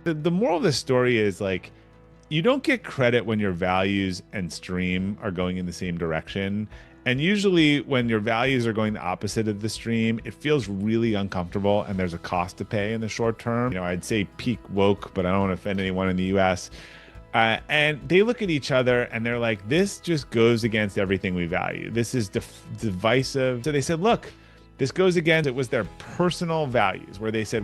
The moral of the story is like, you don't get credit when your values and stream are going in the same direction. And usually when your values are going the opposite of the stream, it feels really uncomfortable and there's a cost to pay in the short term. I'd say peak woke, but I don't want to offend anyone in the US. And they look at each other and they're like, this just goes against everything we value. This is divisive. So they said, look, this goes against, it was their personal values where they said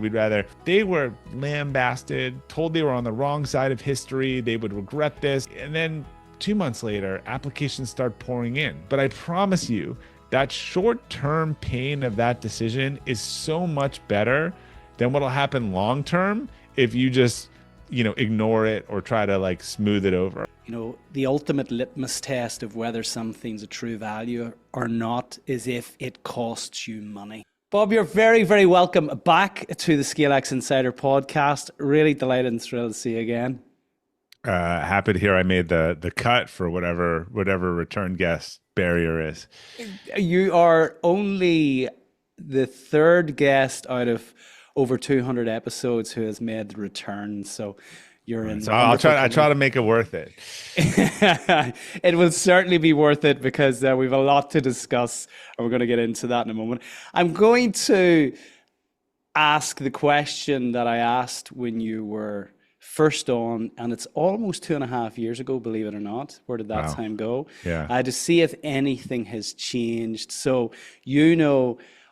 they were lambasted, told they were on the wrong side of history, they would regret this. And then 2 months later, applications start pouring in. But I promise you, that short-term pain of that decision is so much better than what'll happen long-term if you just, ignore it or try to like smooth it over. The ultimate litmus test of whether something's a true value or not is if it costs you money. Bob, you're very, very welcome back to the ScaleX Insider Podcast. Really delighted and thrilled to see you again. Happy to hear I made the cut for whatever return guest barrier is. You are only the third guest out of over 200 episodes who has made the return. So you're in. So I try to make it worth it. It will certainly be worth it because we have a lot to discuss, and we're going to get into that in a moment. I'm going to ask the question that I asked when you were first on, and it's almost 2.5 years ago, believe it or not. Where did that time go? Yeah. To see if anything has changed. So,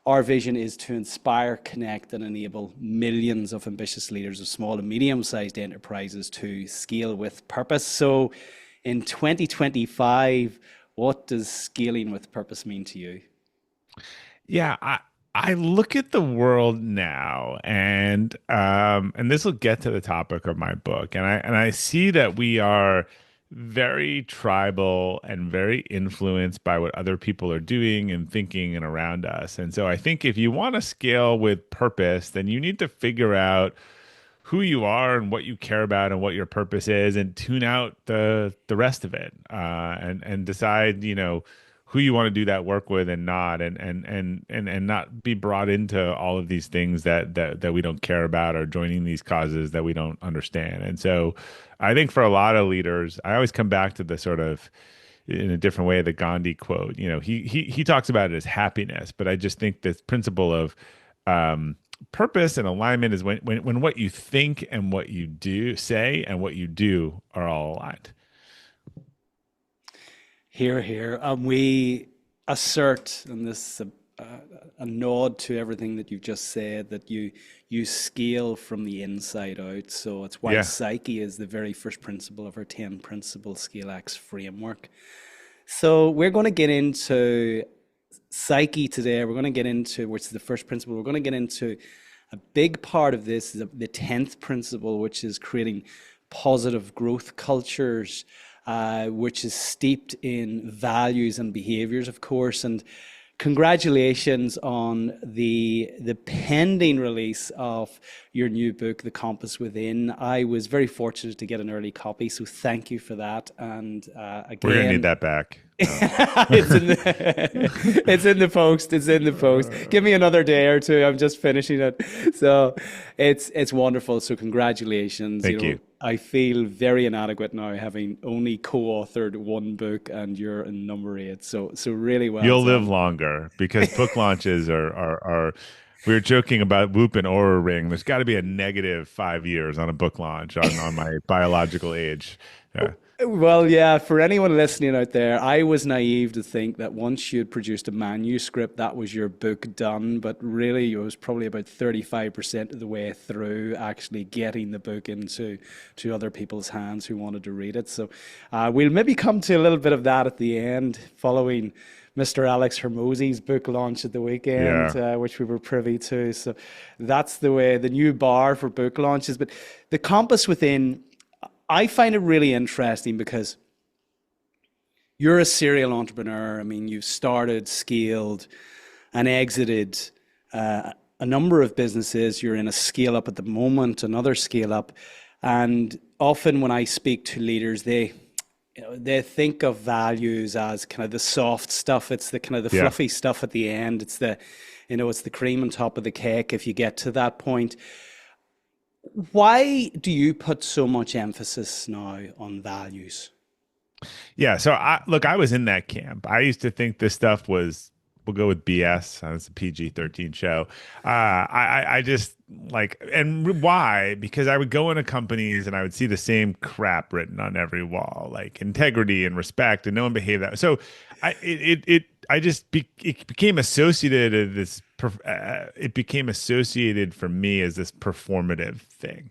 our vision is to inspire, connect, and enable millions of ambitious leaders of small and medium-sized enterprises to scale with purpose. So, in 2025, what does scaling with purpose mean to you? Yeah, I look at the world now, and this will get to the topic of my book, and I see that we are very tribal and very influenced by what other people are doing and thinking and around us. And so I think if you want to scale with purpose, then you need to figure out who you are and what you care about and what your purpose is, and tune out the rest of it, and decide, who you want to do that work with and not, and not be brought into all of these things that we don't care about, or joining these causes that we don't understand. And so I think for a lot of leaders, I always come back to the sort of, in a different way, the Gandhi quote. He talks about it as happiness, but I just think this principle of purpose and alignment is when what you think and what you say and what you do are all aligned. Here. We assert, and this is a nod to everything that you've just said, that you scale from the inside out. So it's why Psyche is the very first principle of our 10-principle ScaleX framework. So we're going to get into Psyche today. We're going to get into, which is the first principle. We're going to get into a big part of this, is the 10th principle, which is creating positive growth cultures, which is steeped in values and behaviors, of course. And congratulations on the pending release of your new book, The Compass Within. I was very fortunate to get an early copy, so thank you for that. And again, we're gonna need that back. It's in the post. It's in the post. Give me another day or two. I'm just finishing it. So it's wonderful. So congratulations. Thank you. I feel very inadequate now, having only co-authored one book, and you're in number 8. So really well. You'll live longer, because book launches are we were joking about Whoop and Oura Ring. There's got to be a negative 5 years on a book launch on my biological age. Yeah. Well, yeah, for anyone listening out there, I was naive to think that once you had produced a manuscript, that was your book done. But really, it was probably about 35% of the way through actually getting the book into other people's hands who wanted to read it. So we'll maybe come to a little bit of that at the end, following Mr. Alex Hermosi's book launch at the weekend, which we were privy to. So that's the way, the new bar for book launches. But The Compass Within, I find it really interesting because you're a serial entrepreneur. I mean, you've started, scaled, and exited a number of businesses. You're in a scale up at the moment, another scale up. And often when I speak to leaders, they think of values as kind of the soft stuff. It's the kind of the fluffy stuff at the end. It's the, it's the cream on top of the cake if you get to that point. Why do you put so much emphasis now on values? Yeah. So I was in that camp. I used to think this stuff was, we'll go with BS. It's a PG-13 show. I just like, and why? Because I would go into companies and I would see the same crap written on every wall, like integrity and respect, and no one behaved that. So I just it became associated this. It became associated for me as this performative thing.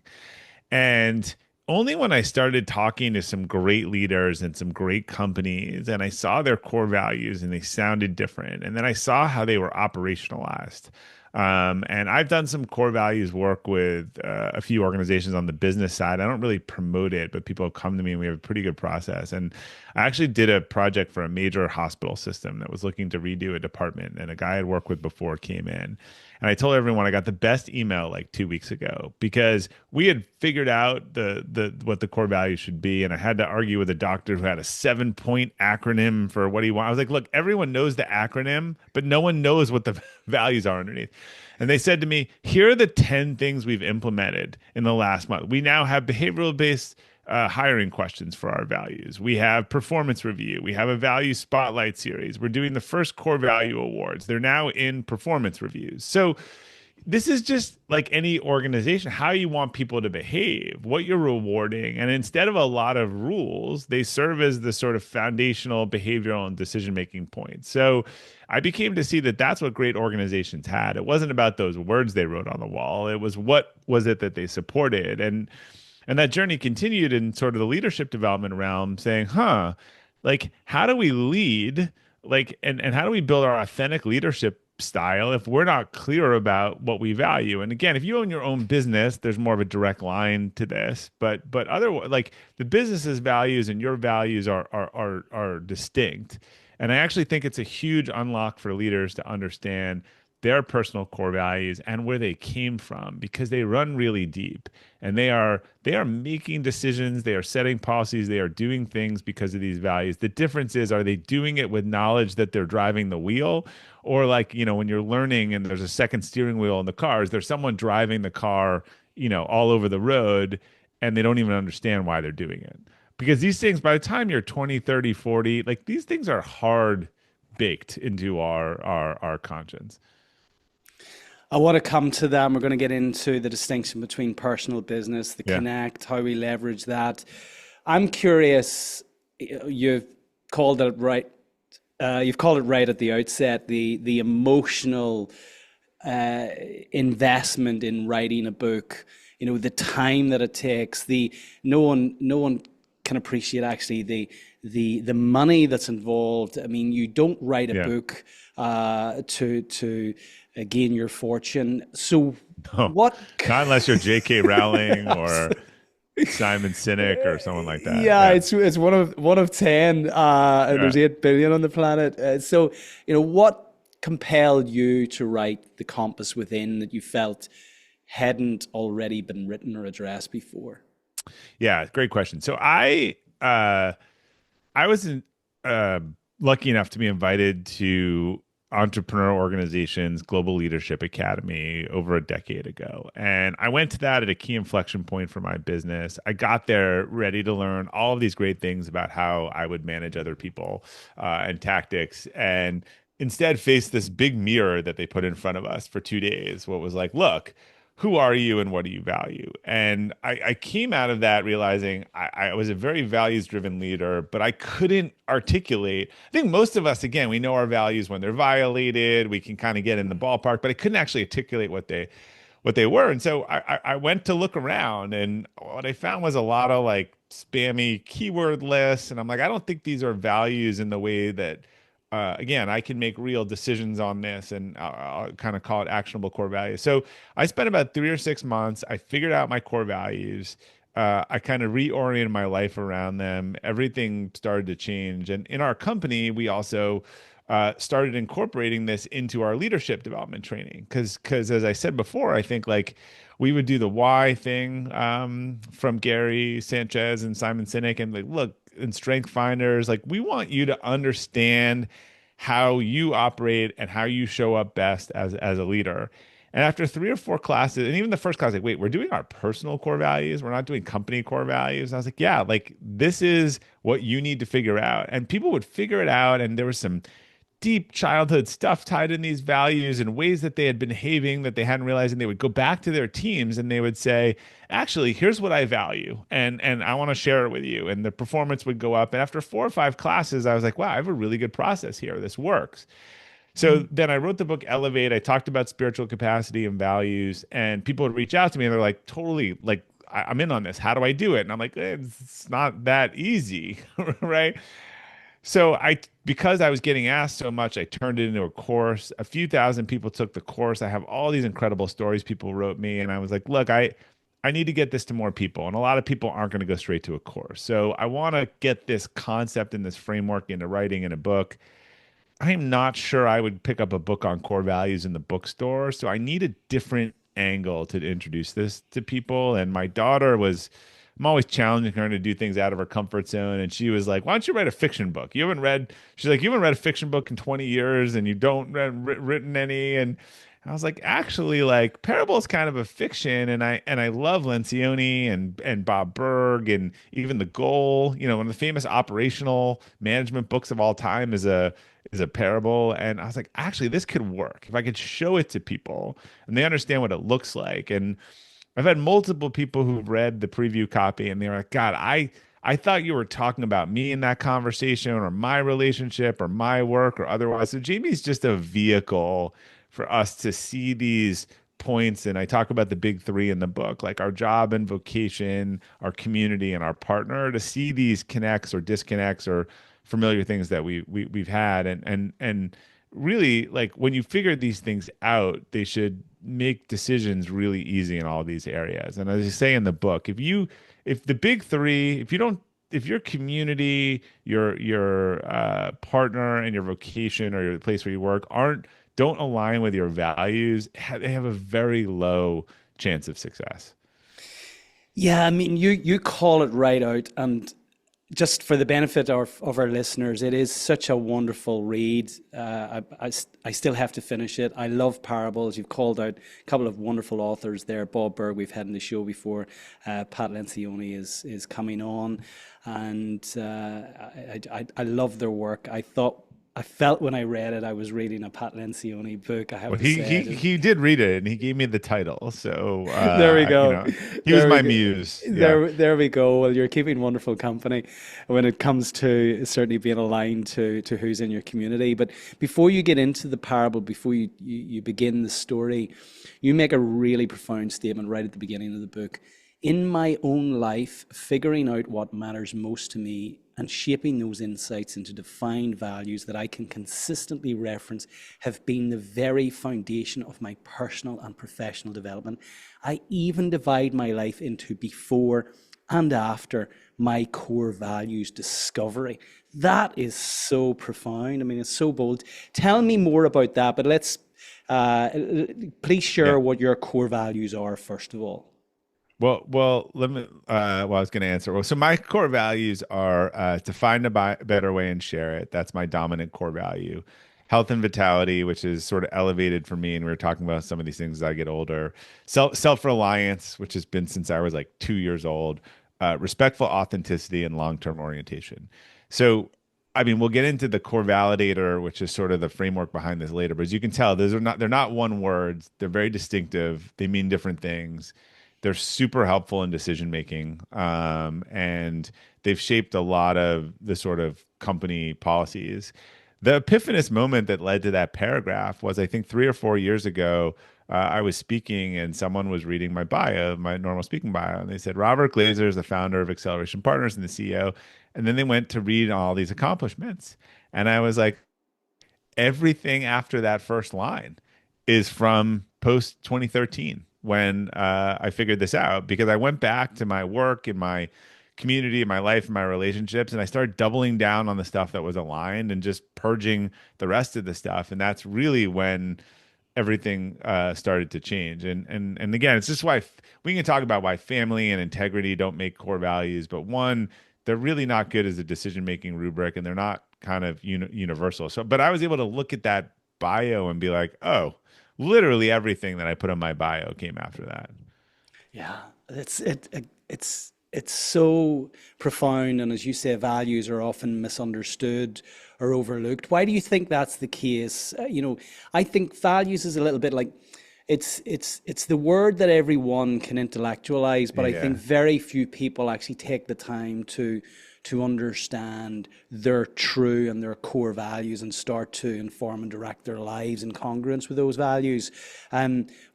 And only when I started talking to some great leaders and some great companies, and I saw their core values and they sounded different, and then I saw how they were operationalized. And I've done some core values work with a few organizations on the business side. I don't really promote it, but people have come to me and we have a pretty good process. And I actually did a project for a major hospital system that was looking to redo a department, and a guy I'd worked with before came in. And I told everyone I got the best email like 2 weeks ago because we had figured out the what the core values should be. And I had to argue with a doctor who had a 7 point acronym for what he wanted. I was like, look, everyone knows the acronym, but no one knows what the values are underneath. And they said to me, here are the 10 things we've implemented in the last month. We now have behavioral based hiring questions for our values. We have performance review. We have a value spotlight series. We're doing the first core value awards. They're now in performance reviews. So this is just like any organization, how you want people to behave, what you're rewarding. And instead of a lot of rules, they serve as the sort of foundational behavioral and decision making points. So I became to see that that's what great organizations had. It wasn't about those words they wrote on the wall. It was what was it that they supported. And that journey continued in sort of the leadership development realm, saying, like, how do we lead? Like, and how do we build our authentic leadership style if we're not clear about what we value? And again, if you own your own business, there's more of a direct line to this. But other like the business's values and your values are distinct. And I actually think it's a huge unlock for leaders to understand their personal core values and where they came from because they run really deep and they are making decisions, they are setting policies, they are doing things because of these values. The difference is, are they doing it with knowledge that they're driving the wheel, or like, when you're learning and there's a second steering wheel in the car, is there someone driving the car, all over the road, and they don't even understand why they're doing it? Because these things, by the time you're 20, 30, 40, like these things are hard baked into our conscience. I want to come to that. And we're going to get into the distinction between personal business, the Yeah. connect, how we leverage that. I'm curious, you've called it right. You've called it right at the outset, the emotional uh, investment in writing a book, the time that it takes, the no one can appreciate actually the money that's involved. I mean, you don't write a Yeah. book to gain your fortune. So Oh, what? not unless you're J.K. Rowling or Simon Sinek or someone like that. Yeah, Yeah. it's one of 10, and Yeah. there's 8 billion on the planet. So what compelled you to write The Compass Within that you felt hadn't already been written or addressed before? Yeah. Great question. So I was uh, lucky enough to be invited to Entrepreneurial Organization's Global Leadership Academy over a decade ago. And I went to that at a key inflection point for my business. I got there ready to learn all of these great things about how I would manage other people and tactics. And instead faced this big mirror that they put in front of us for 2 days. What was like, look, who are you and what do you value? And I came out of that realizing I was a very values driven leader, but I couldn't articulate. I think most of us, again, we know our values when they're violated. We can kind of get in the ballpark, but I couldn't actually articulate what they were. And so I went to look around, and what I found was a lot of like spammy keyword lists. And I'm like, I don't think these are values in the way that again, I can make real decisions on this, and I'll kind of call it actionable core values. So I spent about 3 or 6 months. I figured out my core values. I kind of reoriented my life around them. Everything started to change. And in our company, we also started incorporating this into our leadership development training. Because as I said before, I think like we would do the why thing from Gary Sanchez and Simon Sinek, and like, look, in Strength Finders, like we want you to understand how you operate and how you show up best as a leader. And after 3 or 4 classes, and even the first class, like, wait, we're doing our personal core values. We're not doing company core values. And I was like, yeah, like this is what you need to figure out. And people would figure it out. And there was some deep childhood stuff tied in these values and ways that they had been behaving that they hadn't realized. And they would go back to their teams and they would say, actually, here's what I value. And I want to share it with you. And the performance would go up. And after 4 or 5 classes, I was like, wow, I have a really good process here. This works. So then I wrote the book Elevate. I talked about spiritual capacity and values, and people would reach out to me and they're like, totally, like, I'm in on this. How do I do it? And I'm like, it's not that easy, right? So because I was getting asked so much, I turned it into a course. A few thousand people took the course. I have all these incredible stories people wrote me, and I was like, look, I need to get this to more people, and a lot of people aren't going to go straight to a course. So I want to get this concept and this framework into writing in a book. I'm not sure I would pick up a book on core values in the bookstore. So I need a different angle to introduce this to people. And my daughter was, I'm always challenging her to do things out of her comfort zone. And she was like, why don't you write a fiction book? She's like, you haven't read a fiction book in 20 years and you don't written any. And I was like, actually, like Parable is kind of a fiction, and I love Lencioni and Bob Berg and even The Goal. You know, one of the famous operational management books of all time is a Parable. And I was like, actually, this could work if I could show it to people and they understand what it looks like. And I've had multiple people who've read the preview copy and they're like, God, I thought you were talking about me in that conversation or my relationship or my work or otherwise. So Jamie's just a vehicle for us to see these points. And I talk about the big three in the book, like our job and vocation, our community, and our partner, to see these connects or disconnects or familiar things that we've had. And really, like when you figure these things out, they should make decisions really easy in all these areas. And as you say in the book, if the big three, if your community, your partner, and your vocation or your place where you work don't align with your values, they have a very low chance of success. Yeah, I mean, you call it right out, and just for the benefit of our listeners, it is such a wonderful read. I still have to finish it. I love parables. You've called out a couple of wonderful authors there. Bob Berg, we've had in the show before. Pat Lencioni is coming on, and I love their work. I felt when I read it, I was reading a Pat Lencioni book. I have Well, to say, he did read it and he gave me the title. So there we go. he was There we my go. muse. Yeah. There we go. Well, you're keeping wonderful company when it comes to certainly being aligned to who's in your community. But before you get into the parable, before you begin the story, you make a really profound statement right at the beginning of the book. In my own life, figuring out what matters most to me and shaping those insights into defined values that I can consistently reference have been the very foundation of my personal and professional development. I even divide my life into before and after my core values discovery. That is so profound. I mean, it's so bold. Tell me more about that, but please Yeah. share what your core values are, first of all. Let me. Well, I was going to answer. Well, so my core values are to find a better way and share it. That's my dominant core value. Health and vitality, which is sort of elevated for me, and we were talking about some of these things as I get older. Self reliance, which has been since I was like 2 years old. Respectful authenticity and long term orientation. So, I mean, we'll get into the core validator, which is sort of the framework behind this later. But as you can tell, they're not one words. They're very distinctive. They mean different things. They're super helpful in decision making, and they've shaped a lot of the sort of company policies. The epiphanous moment that led to that paragraph was, I think, 3 or 4 years ago. I was speaking, and someone was reading my bio, my normal speaking bio, and they said Robert Glazer is the founder of Acceleration Partners and the CEO. And then they went to read all these accomplishments, and I was like, everything after that first line is from post 2013 when I figured this out, because I went back to my work and my community and my life and my relationships, and I started doubling down on the stuff that was aligned and just purging the rest of the stuff. And that's really when everything started to change. And again, it's just why we can talk about why family and integrity don't make core values, but one, they're really not good as a decision-making rubric, and they're not kind of universal. So, but I was able to look at that bio and be like, oh, literally everything that I put on my bio came after that. Yeah, it's so profound, and as you say, values are often misunderstood or overlooked. Why do you think that's the case? I think values is a little bit like it's the word that everyone can intellectualize, but I think Yeah. very few people actually take the time to understand their true and their core values and start to inform and direct their lives in congruence with those values.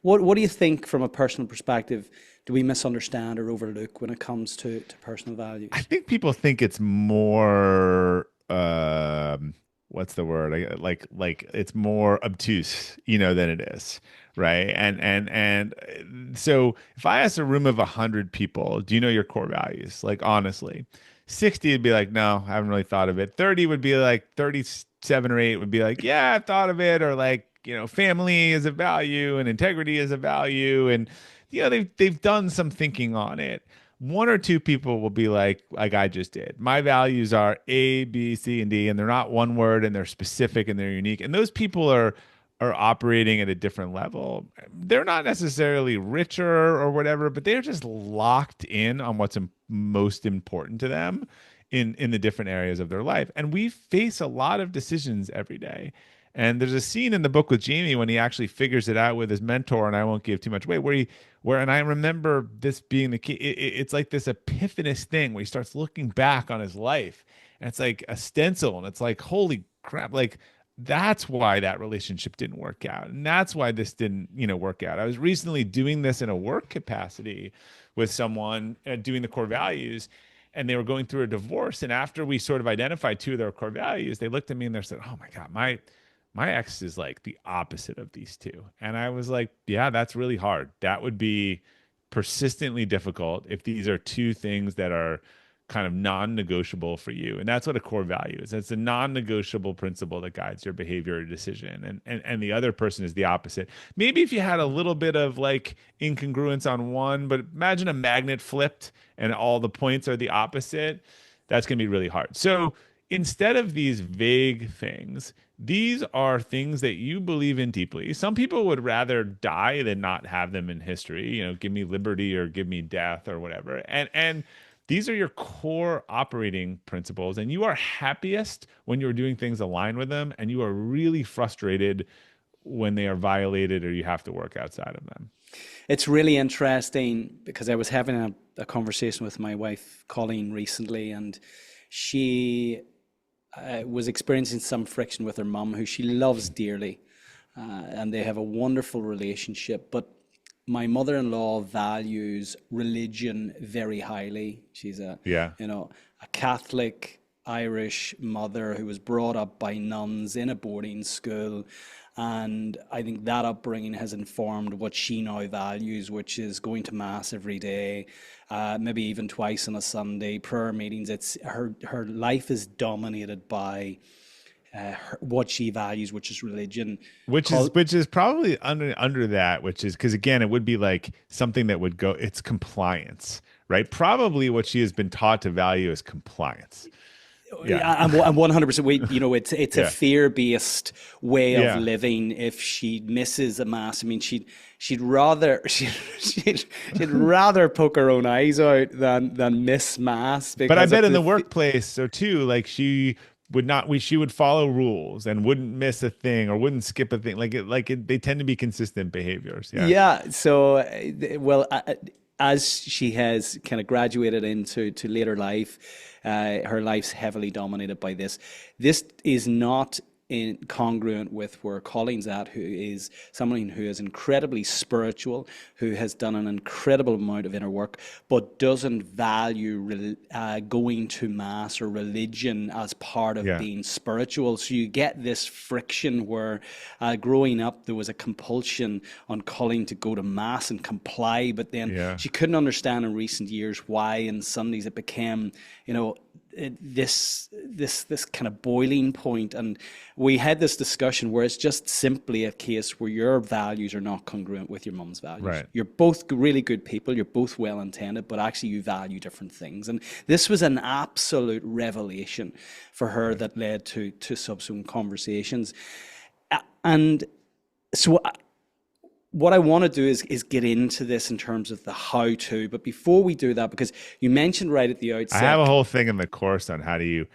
What do you think from a personal perspective? Do we misunderstand or overlook when it comes to personal I values? think people think it's more what's the word? Like it's more obtuse, than it is, right? And so if I ask a room of 100 people, do you know your core values? Like honestly, 60 would be like, no, I haven't really thought of it. 30 would be like 37 or 8 would be like, yeah, I've thought of it, or like, family is a value and integrity is a value, and they've done some thinking on it. One or two people will be like I just did. My values are A, B, C, and D, and they're not one word, and they're specific and they're unique. And those people are operating at a different level. They're not necessarily richer or whatever, but they're just locked in on what's most important to them in the different areas of their life. And we face a lot of decisions every day. And there's a scene in the book with Jamie when he actually figures it out with his mentor, and I won't give too much away, and I remember this being the key. It's like this epiphanous thing where he starts looking back on his life, and it's like a stencil, and it's like, holy crap, like that's why that relationship didn't work out, and that's why this didn't, work out. I was recently doing this in a work capacity with someone, doing the core values, and they were going through a divorce. And after we sort of identified two of their core values, they looked at me and they said, "Oh my God, my ex is like the opposite of these two." And I was like, yeah, that's really hard. That would be persistently difficult if these are two things that are kind of non-negotiable for you. And that's what a core value is. It's a non-negotiable principle that guides your behavior or decision. And the other person is the opposite. Maybe if you had a little bit of like incongruence on one, but imagine a magnet flipped and all the points are the opposite. That's going to be really hard. So instead of these vague things, these are things that you believe in deeply. Some people would rather die than not have them in history. Give me liberty or give me death or whatever. And these are your core operating principles. And you are happiest when you're doing things aligned with them. And you are really frustrated when they are violated or you have to work outside of them. It's really interesting because I was having a conversation with my wife, Colleen, recently, and she was experiencing some friction with her mum, who she loves dearly, and they have a wonderful relationship. But my mother-in-law values religion very highly. She's Yeah. a Catholic Irish mother who was brought up by nuns in a boarding school. And I think that upbringing has informed what she now values, which is going to mass every day, maybe even twice on a Sunday, prayer meetings. It's her life is dominated by what she values, which is religion. Which is probably under that, which is because again, it would be like something that would go, it's compliance, right? Probably what she has been taught to value is compliance. Yeah. I'm 100%. It's a Yeah. fear-based way of Yeah. living. If she misses a mass, I mean, she'd rather she'd rather poke her own eyes out than miss mass But I because bet of in the the workplace, so too, like she would follow rules and wouldn't miss a thing or wouldn't skip a thing. They tend to be consistent behaviors. Yeah. Yeah. So, well, as she has kind of graduated into later life, her life's heavily dominated by this. This is not congruent with where Colleen's at, who is someone who is incredibly spiritual, who has done an incredible amount of inner work, but doesn't value going to mass or religion as part of Yeah. being spiritual. So you get this friction where growing up, there was a compulsion on Colleen to go to mass and comply, but then Yeah. she couldn't understand in recent years why in Sundays it became, this kind of boiling point. And we had this discussion where it's just simply a case where your values are not congruent with your mum's values. Right. You're both really good people, you're both well intended, but actually you value different things. And this was an absolute revelation for her that led to subsequent conversations. And so what I want to do is get into this in terms of the how to. But before we do that, because you mentioned right at the I have a outset. whole thing in the course on how do you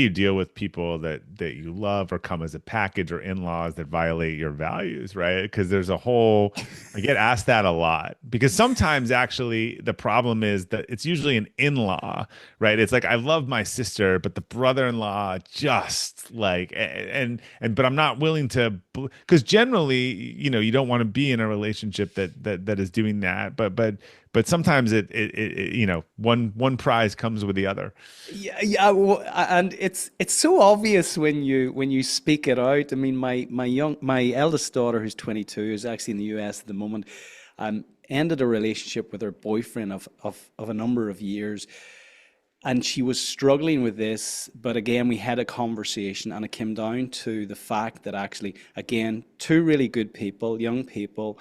deal with people that you love or come as a package or in-laws that violate your values, right? Because there's a whole I get asked that a lot because sometimes actually the problem is that it's usually an in-law, right? It's like I love my sister, but the brother-in-law just like and but I'm not willing to because generally, you don't want to be in a relationship that is doing that, but sometimes one prize comes with the other. Yeah, yeah, well, and it's so obvious when you speak it out. I mean, my eldest daughter, who's 22, is actually in the US at the moment. Ended a relationship with her boyfriend of a number of years, and she was struggling with this. But again, we had a conversation, and it came down to the fact that actually, again, two really good people, young people,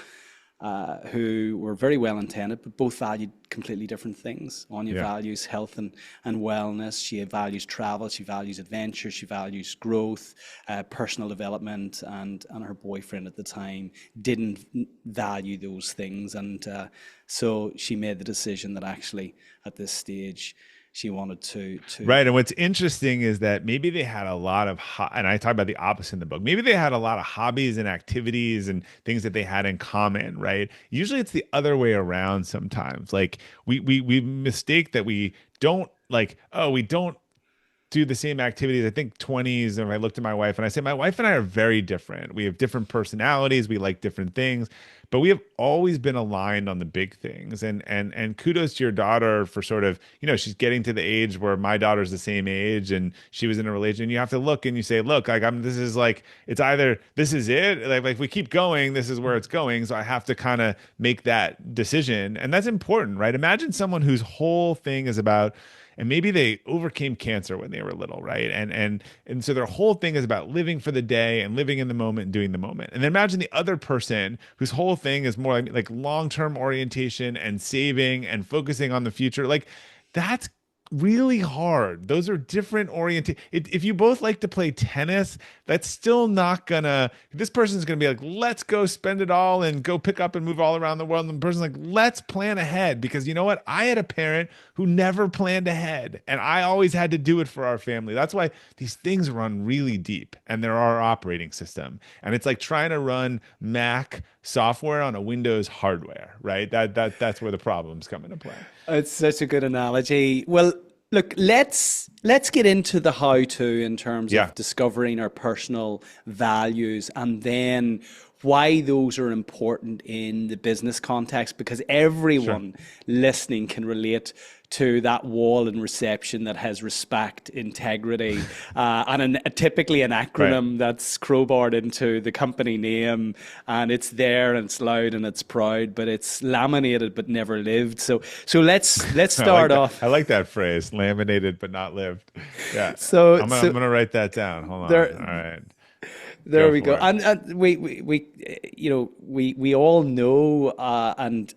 who were very well intended, but both valued completely different things. Anya Yeah. values health and wellness. She values travel. She values adventure. She values growth, personal development. And her boyfriend at the time didn't value those things. And so she made the decision that actually at this stage she wanted to. Right. And what's interesting is that maybe they had a lot of, and I talk about the opposite in the book. Maybe they had a lot of hobbies and activities and things that they had in common, right? Usually it's the other way around sometimes. Like we mistake that we don't like, oh, we don't do the same activities. I think 20s, and I looked at my wife and I said, my wife and I are very different. We have different personalities. We like different things, but we have always been aligned on the big things. And kudos to your daughter for sort of, she's getting to the age where my daughter's the same age and she was in a relation. You have to look and you say, look, like this is like, it's either this is it. Like we keep going, this is where it's going. So I have to kind of make that decision. And that's important, right? Imagine someone whose whole thing is about, and maybe they overcame cancer when they were little, right? And so their whole thing is about living for the day and living in the moment and doing the moment. And then imagine the other person whose whole thing is more like long-term orientation and saving and focusing on the future. Like that's really hard. Those are different orientation. If you both like to play tennis, that's still not gonna, this person's gonna be like, let's go spend it all and go pick up and move all around the world. And the person's like, let's plan ahead. Because you know what? I had a parent who never planned ahead and I always had to do it for our family. That's why these things run really deep and they're our operating system. And it's like trying to run Mac software on a Windows hardware, right? That's where the problems come into play. It's such a good analogy. Well, look, let's get into the how to in terms Yeah, of discovering our personal values and then why those are important in the business context because sure. everyone listening can relate to that wall in reception that has respect, integrity, typically an Right. acronym that's crowbarred into the company name, and it's there and it's loud and it's proud, but it's laminated but never lived. So let's I like start that. off. I like that phrase, laminated but not lived. Yeah. So I'm so gonna write that down. Hold on. there All right. there Go we go. for it. And we all know and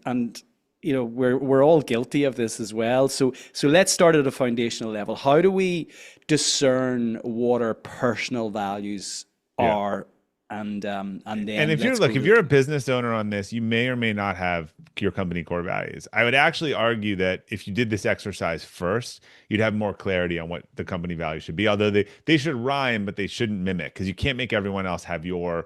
we're all guilty of this as well. So let's start at a foundational level. How do we discern what our personal values Yeah. are, and And then if let's go if to you're a business owner on this, you may or may not have your company core values. I would actually argue that if you did this exercise first, you'd have more clarity on what the company values should be. Although they should rhyme, but they shouldn't mimic because you can't make everyone else have your,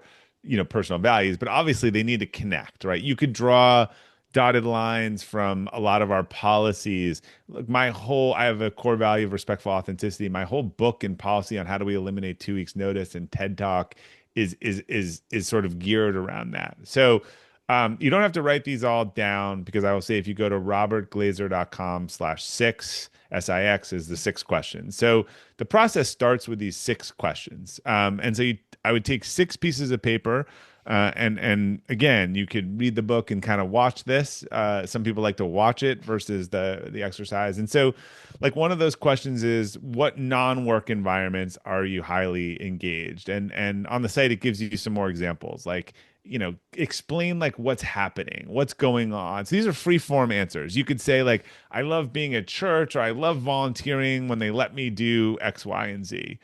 personal values. But obviously they need to connect, right? You could draw dotted lines from a lot of our policies. Look, I have a core value of respectful authenticity. My whole book and policy on how do we eliminate 2 weeks notice and TED Talk is sort of geared around that. So you don't have to write these all down because I will say if you go to robertglazer.com/six, SIX is the 6 questions. So the process starts with these 6 questions. And so I would take 6 pieces of paper. And again, you could read the book and kind of watch this. Some people like to watch it versus the exercise. And so, like one of those questions is, what non-work environments are you highly engaged? And on the site, it gives you some more examples, like explain like what's happening, what's going on. So these are free form answers. You could say like, I love being at church, or I love volunteering when they let me do X, Y, and Z.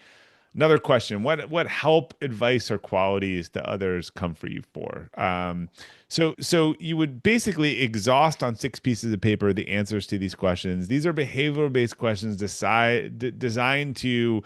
Another question: what help, advice, or qualities do others come for you for? So you would basically exhaust on 6 pieces of paper the answers to these questions. These are behavioral based questions designed to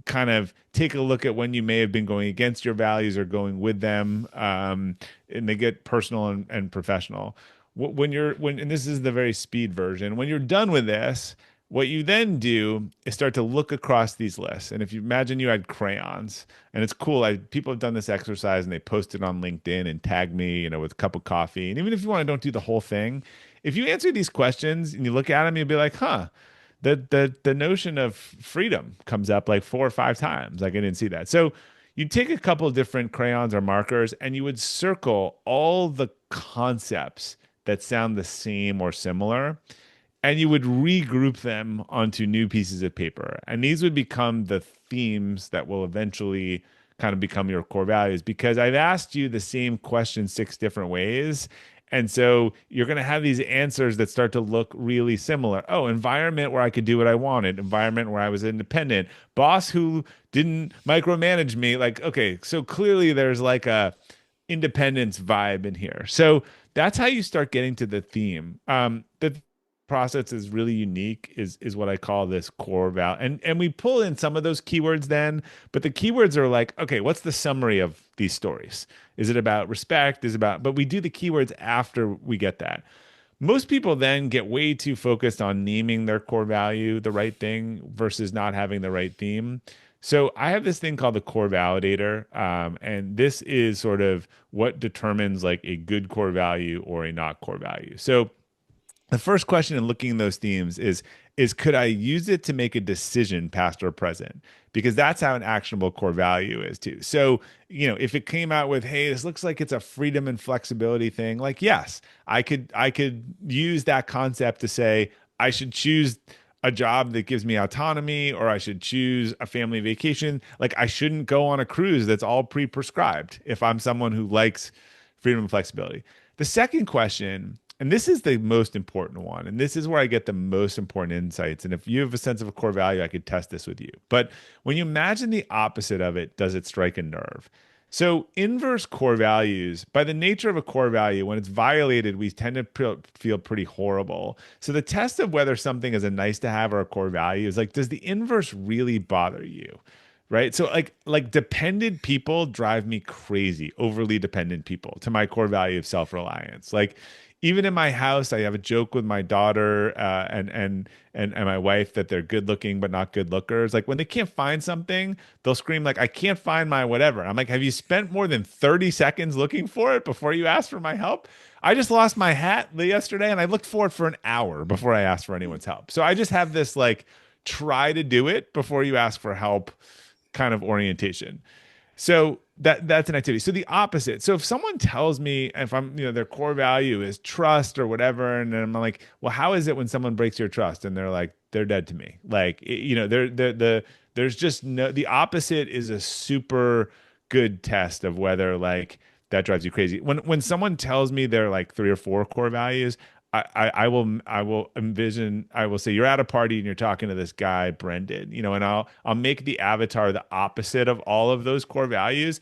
kind of take a look at when you may have been going against your values or going with them, and they get personal and professional. And this is the very speed version. When you're done with this, what you then do is start to look across these lists. And if you imagine you had crayons, and it's cool, people have done this exercise and they post it on LinkedIn and tag me, with a cup of coffee. And even if you want to don't do the whole thing, if you answer these questions and you look at them, you'll be like, huh, the notion of freedom comes up like 4 or 5 times. Like I didn't see that. So you take a couple of different crayons or markers and you would circle all the concepts that sound the same or similar, and you would regroup them onto new pieces of paper. And these would become the themes that will eventually kind of become your core values, because I've asked you the same question 6 different ways. And so you're going to have these answers that start to look really similar. Oh, environment where I could do what I wanted, environment where I was independent, boss who didn't micromanage me. Like, okay, so clearly there's like a independence vibe in here. So that's how you start getting to the theme. The process is really unique, is what I call this core value. And we pull in some of those keywords then, but the keywords are like, okay, what's the summary of these stories? Is it about respect? But we do the keywords after we get that. Most people then get way too focused on naming their core value the right thing versus not having the right theme. So I have this thing called the core validator, and this is sort of what determines like a good core value or a not core value. So the first question in looking at those themes is could I use it to make a decision, past or present? Because that's how an actionable core value is too. So, if it came out with, hey, this looks like it's a freedom and flexibility thing, like, yes, I could use that concept to say I should choose a job that gives me autonomy, or I should choose a family vacation. Like I shouldn't go on a cruise that's all pre-prescribed if I'm someone who likes freedom and flexibility. The second question, and this is the most important one, and this is where I get the most important insights. And if you have a sense of a core value, I could test this with you. But when you imagine the opposite of it, does it strike a nerve? So inverse core values, by the nature of a core value, when it's violated, we tend to feel pretty horrible. So the test of whether something is a nice to have or a core value is like, does the inverse really bother you? Right. So like dependent people drive me crazy, overly dependent people, to my core value of self-reliance. Like even in my house, I have a joke with my daughter and my wife that they're good looking but not good lookers. Like when they can't find something, they'll scream like, I can't find my whatever. I'm like, have you spent more than 30 seconds looking for it before you ask for my help? I just lost my hat yesterday and I looked for it for an hour before I asked for anyone's help. So I just have this like try to do it before you ask for help kind of orientation. So that's an activity. So the opposite. So if someone tells me, if I'm, their core value is trust or whatever, and then I'm like, well, how is it when someone breaks your trust? And they're like, they're dead to me. Like, there's just no, the opposite is a super good test of whether like that drives you crazy. When someone tells me they're like 3 or 4 core values, I will envision, I will say, you're at a party and you're talking to this guy, Brendan, and I'll make the avatar the opposite of all of those core values.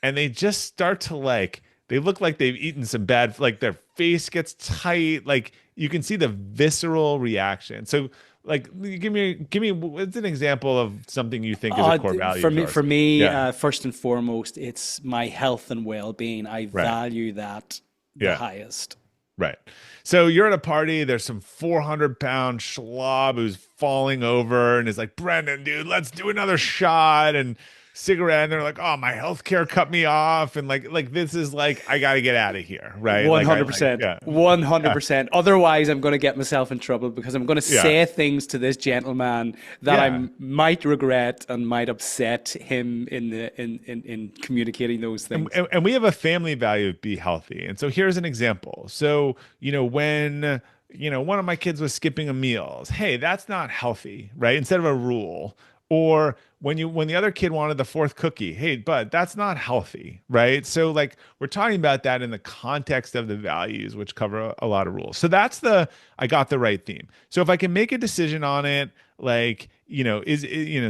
And they just start to like, they look like they've eaten some bad, like their face gets tight. Like you can see the visceral reaction. So like, give me, what's an example of something you think is a core value of yours? For me, Yeah. first and foremost, it's my health and well-being. I Right. value that the Yeah. highest. Right. So you're at a party, there's some 400-pound schlob who's falling over and is like, Brendan, dude, let's do another shot and cigarette. And they're like, oh, my healthcare cut me off. And like this is like, I got to get out of here. Right. 100%. Yeah. 100%. Otherwise, I'm going to get myself in trouble because I'm going to Yeah. say things to this gentleman that Yeah. I might regret and might upset him in communicating those things. And we have a family value of be healthy. And so here's an example. So, when, one of my kids was skipping a meals, hey, that's not healthy, right? Instead of a rule. Or when the other kid wanted the fourth cookie, hey, bud, that's not healthy, right? So like we're talking about that in the context of the values, which cover a lot of rules. So that's the I got the right theme. So if I can make a decision on it, like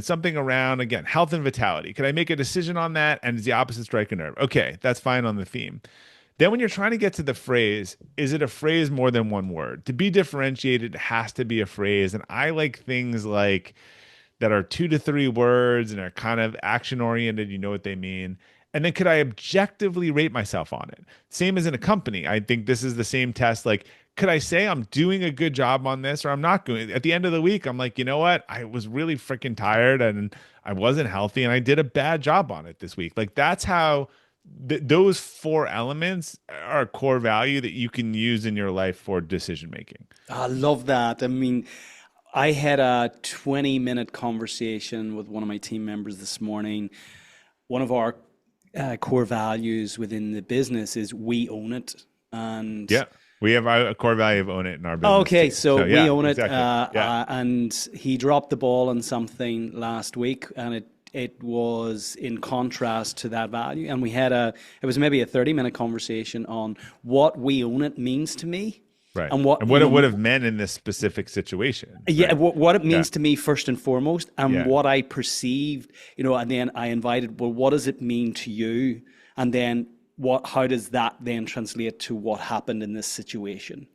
something around again health and vitality, could I make a decision on that? And is the opposite strike a nerve? Okay, that's fine on the theme. Then when you're trying to get to the phrase, is it a phrase more than one word? To be differentiated, it has to be a phrase. And I like things like that are 2 to 3 words and are kind of action oriented. You know what they mean. And then could I objectively rate myself on it? Same as in a company. I think this is the same test. Like, could I say I'm doing a good job on this or I'm not doing? At the end of the week, I'm like, you know what? I was really freaking tired and I wasn't healthy and I did a bad job on it this week. Like that's how those 4 elements are a core value that you can use in your life for decision making. I love that. I mean, I had a 20-minute conversation with one of my team members this morning. One of our core values within the business is we own it. And Yeah. We have a core value of own it in our business. okay, Too. so we yeah, own it. exactly. Yeah. And he dropped the ball on something last week, and it was in contrast to that value. And it was maybe a 30-minute conversation on what we own it means to me. Right. And what it would have meant in this specific situation. yeah, Right? what it means to me first and foremost, and Yeah. what I perceived, and then I invited, well, what does it mean to you? And then how does that then translate to what happened in this situation?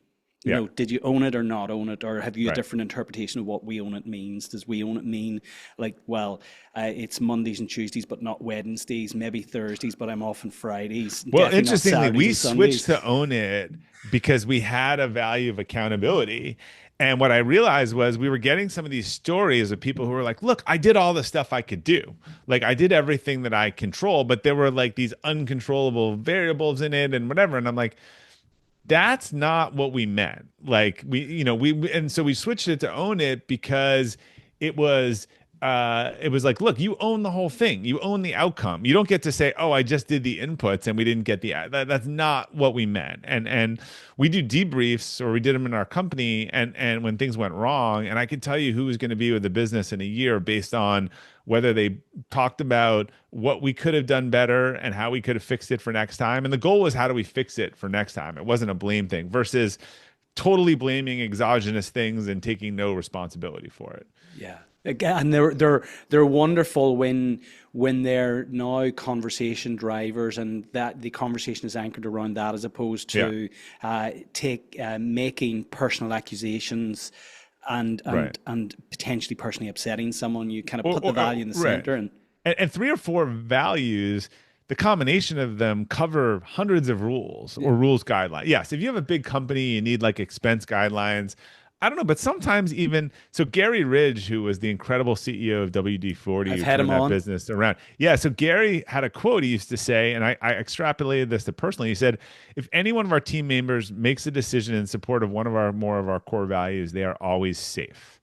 Yeah. Did you own it or not own it, or have you a Right. different interpretation of what we own it means? Does we own it mean like, well, it's Mondays and Tuesdays, but not Wednesdays, maybe Thursdays, but I'm off on Fridays. Well, definitely not interestingly, Saturdays we and Sundays. switched to own it because we had a value of accountability. And what I realized was we were getting some of these stories of people who were like, look, I did all the stuff I could do. Like I did everything that I control, but there were like these uncontrollable variables in it and whatever. And I'm like, that's not what we meant. Like and so we switched it to own it because it was like, look, you own the whole thing. You own the outcome. You don't get to say, oh, I just did the inputs and we didn't get that's not what we meant. And we do debriefs, or we did them in our company, and when things went wrong, and I can tell you who was going to be with the business in a year based on whether they talked about what we could have done better and how we could have fixed it for next time. And the goal was, how do we fix it for next time? It wasn't a blame thing versus totally blaming exogenous things and taking no responsibility for it. Yeah. And they're wonderful when they're now conversation drivers, and that the conversation is anchored around that, as opposed to making personal accusations and Right. and potentially personally upsetting someone. You kind of put the value in the right. center. And 3 or 4 values, the combination of them cover hundreds of rules or rules guidelines. Yes, if you have a big company, you need like expense guidelines. I don't know, but sometimes even so, Gary Ridge, who was the incredible CEO of WD-40, I've who had turned him that on. business around. Yeah, so Gary had a quote he used to say, and I extrapolated this to personally. He said, "If any one of our team members makes a decision in support of one of our more of our core values, they are always safe."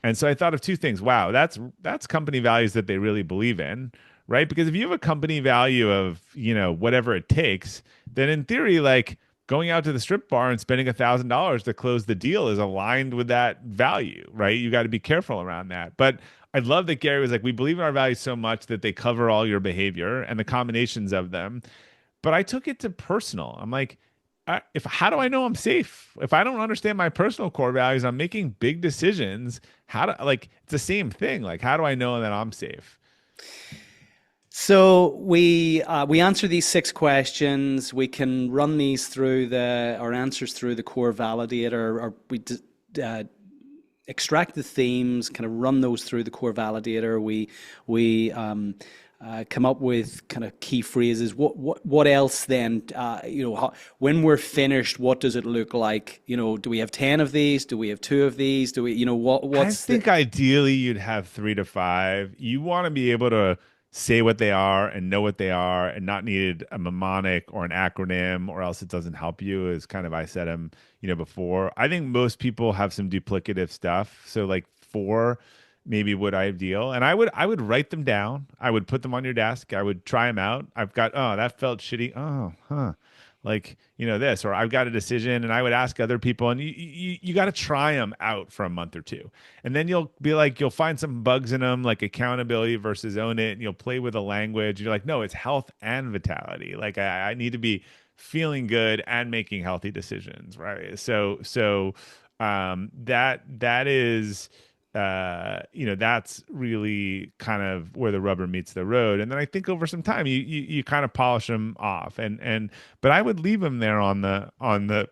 And so I thought of 2 things. Wow, that's company values that they really believe in, right? Because if you have a company value of, whatever it takes, then in theory, like going out to the strip bar and spending $1,000 to close the deal is aligned with that value, right? You got to be careful around that. But I love that Gary was like, we believe in our values so much that they cover all your behavior and the combinations of them. But I took it to personal. I'm like, how do I know I'm safe? If I don't understand my personal core values, I'm making big decisions. It's the same thing. Like, how do I know that I'm safe? So we answer these 6 questions. We can run these through our answers through the core validator, or we extract the themes, kind of run those through the core validator. We come up with kind of key phrases. What else then? When we're finished, what does it look like? Do we have 10 of these? Do we have 2 of these? Do we? I think ideally you'd have 3 to 5. You want to be able to say what they are and know what they are and not need a mnemonic or an acronym, or else it doesn't help you, as kind of I said them before. I think most people have some duplicative stuff, so like 4 maybe would ideal. And I would write them down. I would put them on your desk. I would try them out. I've got, oh, that felt shitty. Oh, huh. like, this, or I've got a decision, and I would ask other people, and you got to try them out for a month or two. And then you'll be like, you'll find some bugs in them, like accountability versus own it. And you'll play with the language. You're like, no, it's health and vitality. Like I need to be feeling good and making healthy decisions. Right. That is, that's really kind of where the rubber meets the road. And then I think over some time, you kind of polish them off, but I would leave them there on the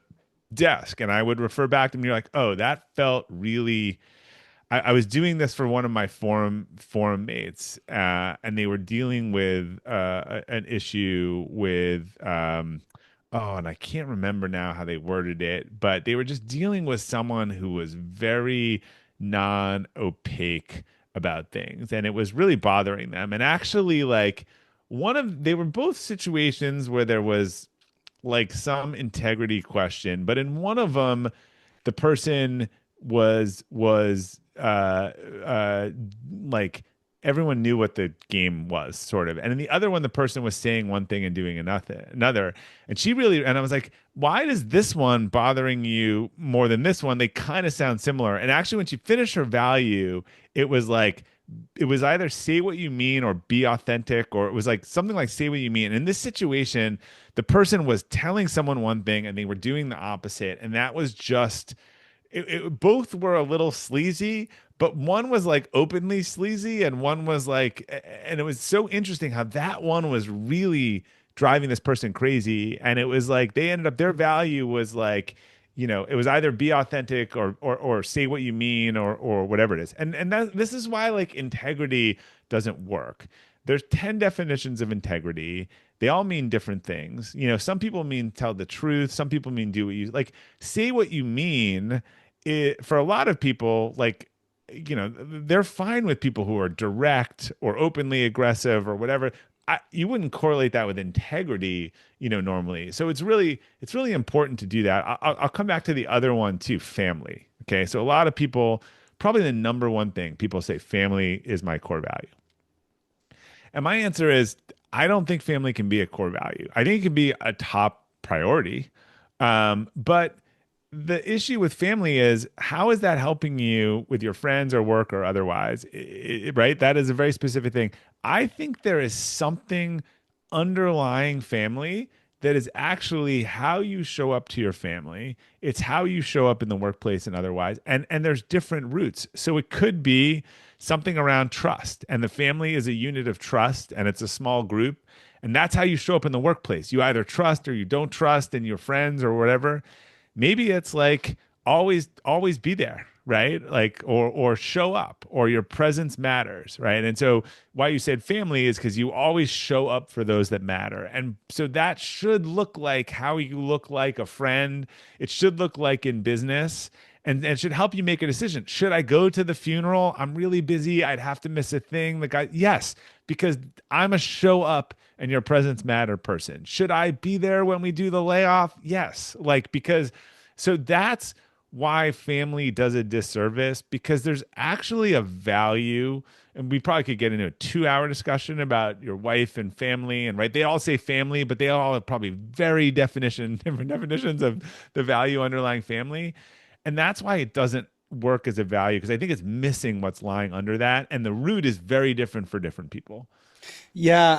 desk, and I would refer back to them. You're like, oh, that felt really. I was doing this for one of my forum mates, and they were dealing with an issue with and I can't remember now how they worded it, but they were just dealing with someone who was very non-opaque about things, and it was really bothering them. And actually, like they were both situations where there was like some integrity question, but in one of them, the person was like everyone knew what the game was, sort of, and in the other one, the person was saying one thing and doing another. And I was like, why is this one bothering you more than this one? They kind of sound similar. And actually, when she finished her value, it was like, it was either say what you mean or be authentic, or it was like something like say what you mean. And in this situation, the person was telling someone one thing and they were doing the opposite. And that was just, both were a little sleazy, but one was like openly sleazy and one was like, and it was so interesting how that one was really driving this person crazy. And it was like they ended up, their value was like, it was either be authentic or say what you mean or whatever it is. And this is why like integrity doesn't work. There's 10 definitions of integrity. They all mean different things. Some people mean tell the truth. Some people mean do what you like, say what you mean. For a lot of people, like, they're fine with people who are direct or openly aggressive or whatever. You wouldn't correlate that with integrity, normally. So it's really important to do that. I'll come back to the other one too, family. Okay. So a lot of people, probably the number one thing people say, family is my core value. And my answer is, I don't think family can be a core value. I think it can be a top priority. But the issue with family is, how is that helping you with your friends or work or otherwise? Right? That is a very specific thing. I think there is something underlying family that is actually how you show up to your family. It's how you show up in the workplace and otherwise. And there's different roots. So it could be something around trust. And the family is a unit of trust, and it's a small group. And that's how you show up in the workplace. You either trust or you don't trust in your friends or whatever. Maybe it's like always be there, right? Like or show up, or your presence matters, right? And so why you said family is because you always show up for those that matter. And so that should look like how you look like a friend. It should look like in business. And it should help you make a decision. Should I go to the funeral? I'm really busy. I'd have to miss a thing. Yes, because I'm a show up and your presence matter person. Should I be there when we do the layoff? Yes. So that's why family does a disservice, because there's actually a value, and we probably could get into a 2-hour discussion about your wife and family, and right, they all say family, but they all have probably different definitions of the value underlying family. And that's why it doesn't work as a value, because I think it's missing what's lying under that. And the root is very different for different people. Yeah,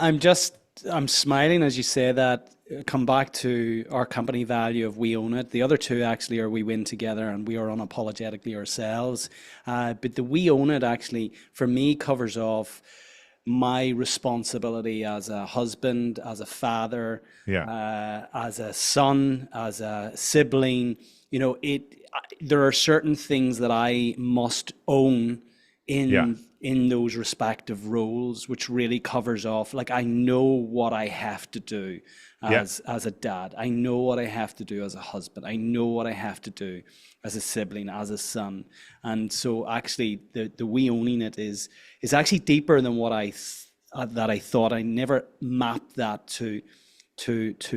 I'm smiling as you say that. Come back to our company value of we own it. The other two actually are we win together and we are unapologetically ourselves. But the we own it actually, for me, covers off my responsibility as a husband, as a father, as a son, as a sibling. There are certain things that I must own in those respective roles, which really covers off, like, I know what I have to do as a dad. I know what I have to do as a husband. I know what I have to do as a sibling, as a son. And so actually the we owning it is actually deeper than what I thought. I never mapped that to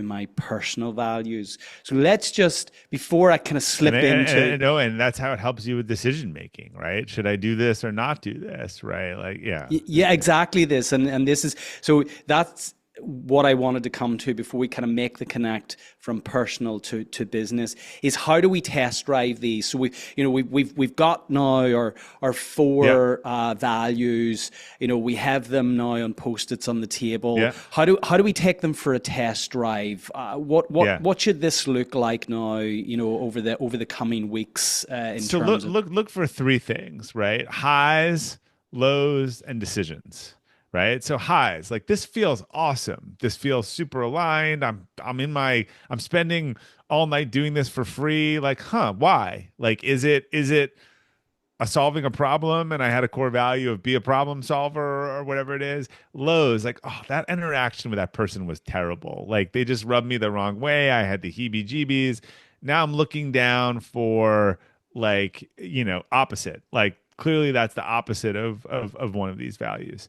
my personal values. So let's just, before I kind of slip into... And that's how it helps you with decision making, right? Should I do this or not do this, right? Like, Yeah, exactly this. And this is, so that's what I wanted to come to before we kind of make the connect from personal to business is how do we test drive these? So we've got now our Yeah. four values. We have them now on post-its on the table. Yeah. How do we take them for a test drive? What what Yeah. what should this look like now? Over the coming weeks in So look terms of. look look for three things, right? Highs, lows, and decisions. Right. So highs, like this feels awesome. This feels super aligned. I'm spending all night doing this for free. Like, why? Like, is it solving a problem and I had a core value of be a problem solver or whatever it is. Lows, like, oh, that interaction with that person was terrible. Like they just rubbed me the wrong way. I had the heebie jeebies. Now I'm looking down for like, opposite. Like clearly that's the opposite of one of these values.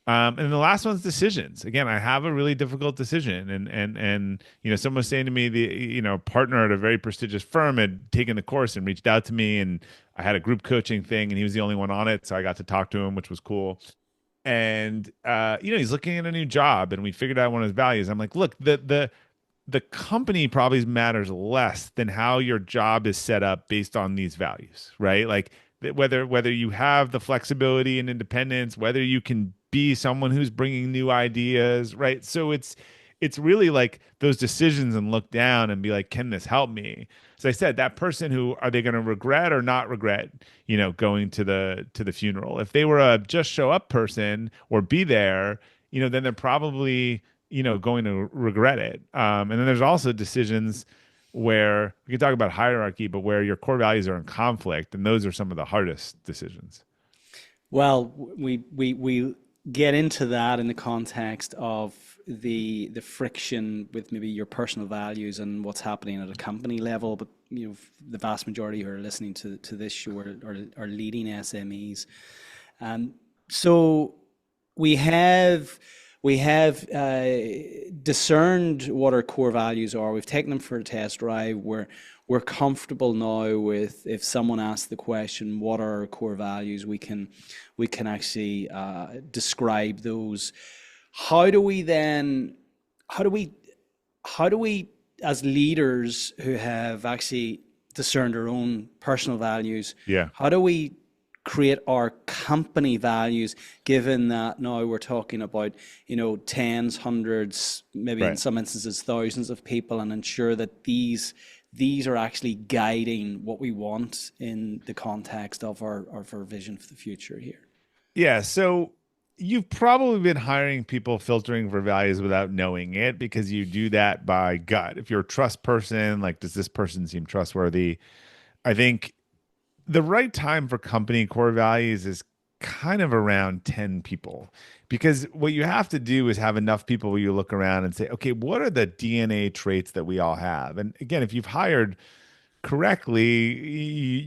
And the last one's decisions. Again, I have a really difficult decision, and someone was saying to me, the partner at a very prestigious firm had taken the course and reached out to me, and I had a group coaching thing, and he was the only one on it, so I got to talk to him, which was cool. And he's looking at a new job, and we figured out one of his values. I'm like, look, the company probably matters less than how your job is set up based on these values, right? Like whether you have the flexibility and independence, whether you can be someone who's bringing new ideas, right? So it's really like those decisions and look down and be like, can this help me? So I said that person who are they going to regret or not regret, going to the funeral? If they were a just show up person or be there, then they're probably going to regret it. And then there's also decisions where we can talk about hierarchy, but where your core values are in conflict, and those are some of the hardest decisions. Well, we get into that in the context of the friction with maybe your personal values and what's happening at a company level. But the vast majority who are listening to this show are leading SMEs. So we have discerned what our core values are. We've taken them for a test drive. We're comfortable now with if someone asks the question, "What are our core values?" We can actually describe those. How do we then? How do we as leaders who have actually discerned our own personal values? Yeah. How do we create our company values, given that now we're talking about tens, hundreds, maybe in Right. some instances thousands of people, and ensure that these are actually guiding what we want in the context of our vision for the future here. Yeah. So you've probably been hiring people filtering for values without knowing it because you do that by gut. If you're a trust person, like, does this person seem trustworthy? I think the right time for company core values is kind of around 10 people because what you have to do is have enough people where you look around and say, okay, what are the DNA traits that we all have? And again, if you've hired correctly,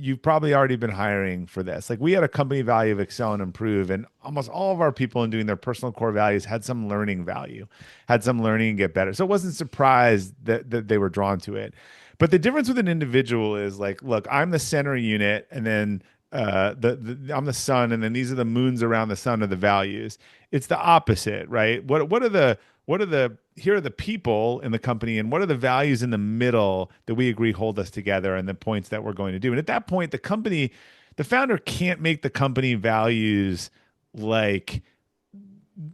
you've probably already been hiring for this. Like we had a company value of excel and improve, and almost all of our people in doing their personal core values had some learning value, had some learning and get better. So it wasn't surprised that they were drawn to it. But the difference with an individual is like, look, I'm the center unit, and then I'm the sun, and then these are the moons around the sun are the values. It's the opposite, right? What are the here are the people in the company, and what are the values in the middle that we agree hold us together, and the points that we're going to do. And at that point, the founder can't make the company values like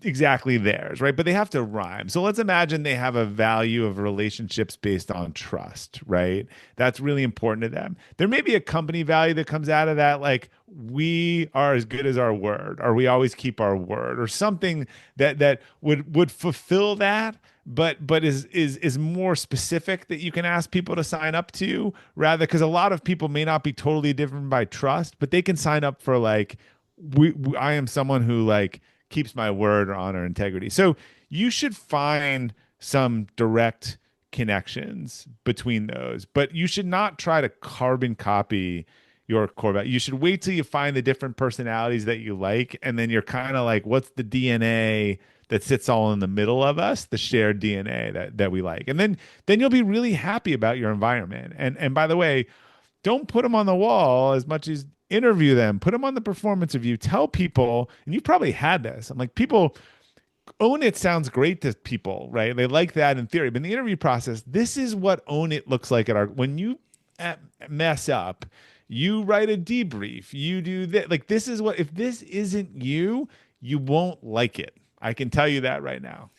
exactly theirs, right? But they have to rhyme. So let's imagine they have a value of relationships based on trust, right? That's really important to them. There may be a company value that comes out of that, like we are as good as our word, or we always keep our word, or something that would fulfill that, but is more specific that you can ask people to sign up to, rather, because a lot of people may not be totally different by trust, but they can sign up for like I am someone who like keeps my word or honor integrity. So you should find some direct connections between those, but you should not try to carbon copy your core value. You should wait till you find the different personalities that you like, and then you're kind of like, what's the DNA that sits all in the middle of us, the shared DNA that we like, and then you'll be really happy about your environment. And by the way, don't put them on the wall as much as interview them, put them on the performance review, tell people, and you've probably had this. I'm like, people own it sounds great to people, right? They like that in theory, but in the interview process, this is what own it looks like at our when you uh, mess up, you write a debrief, you do that. Like this is what if this isn't you, you won't like it. I can tell you that right now.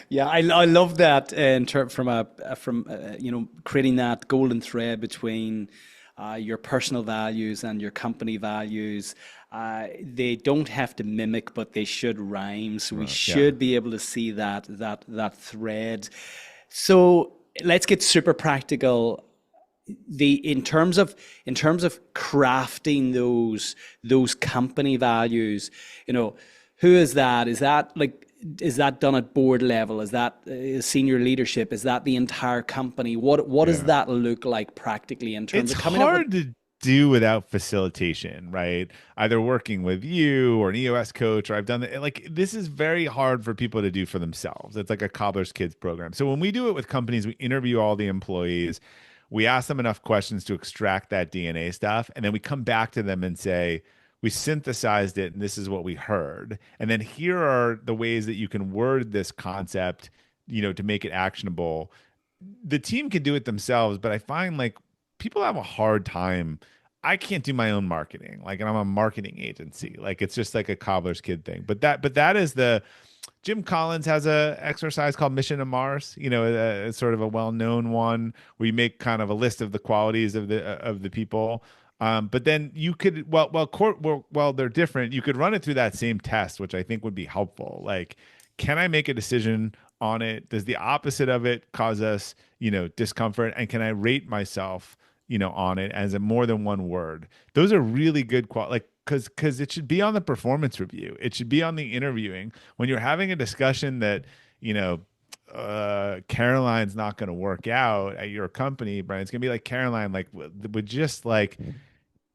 Yeah, I love that from creating that golden thread between your personal values and your company values. They don't have to mimic, but they should rhyme. So we Right. Yeah. should be able to see that thread. So let's get super practical. In terms of crafting those company values, who is that? Is that done at board level? Is that senior leadership? Is that the entire company? What does Yeah. that look like practically in terms It's of coming up with? hard to do without facilitation, right? Either working with you or an EOS coach, or I've done it. Like this is very hard for people to do for themselves. It's like a cobbler's kids program. So when we do it with companies, we interview all the employees, we ask them enough questions to extract that DNA stuff, and then we come back to them and say, we synthesized it and this is what we heard. And then here are the ways that you can word this concept, to make it actionable. The team can do it themselves, but I find like people have a hard time. I can't do my own marketing. Like, and I'm a marketing agency. Like, it's just like a cobbler's kid thing. But that is the Jim Collins has a exercise called Mission to Mars. It's sort of a well-known one where you make kind of a list of the qualities of the people. But then you could, well, they're different. You could run it through that same test, which I think would be helpful. Like, can I make a decision on it? Does the opposite of it cause us, discomfort? And can I rate myself, on it as a more than one word? Those are really good like because it should be on the performance review. It should be on the interviewing when you're having a discussion that, Caroline's not going to work out at your company, Brian. It's going to be like Caroline, like would just like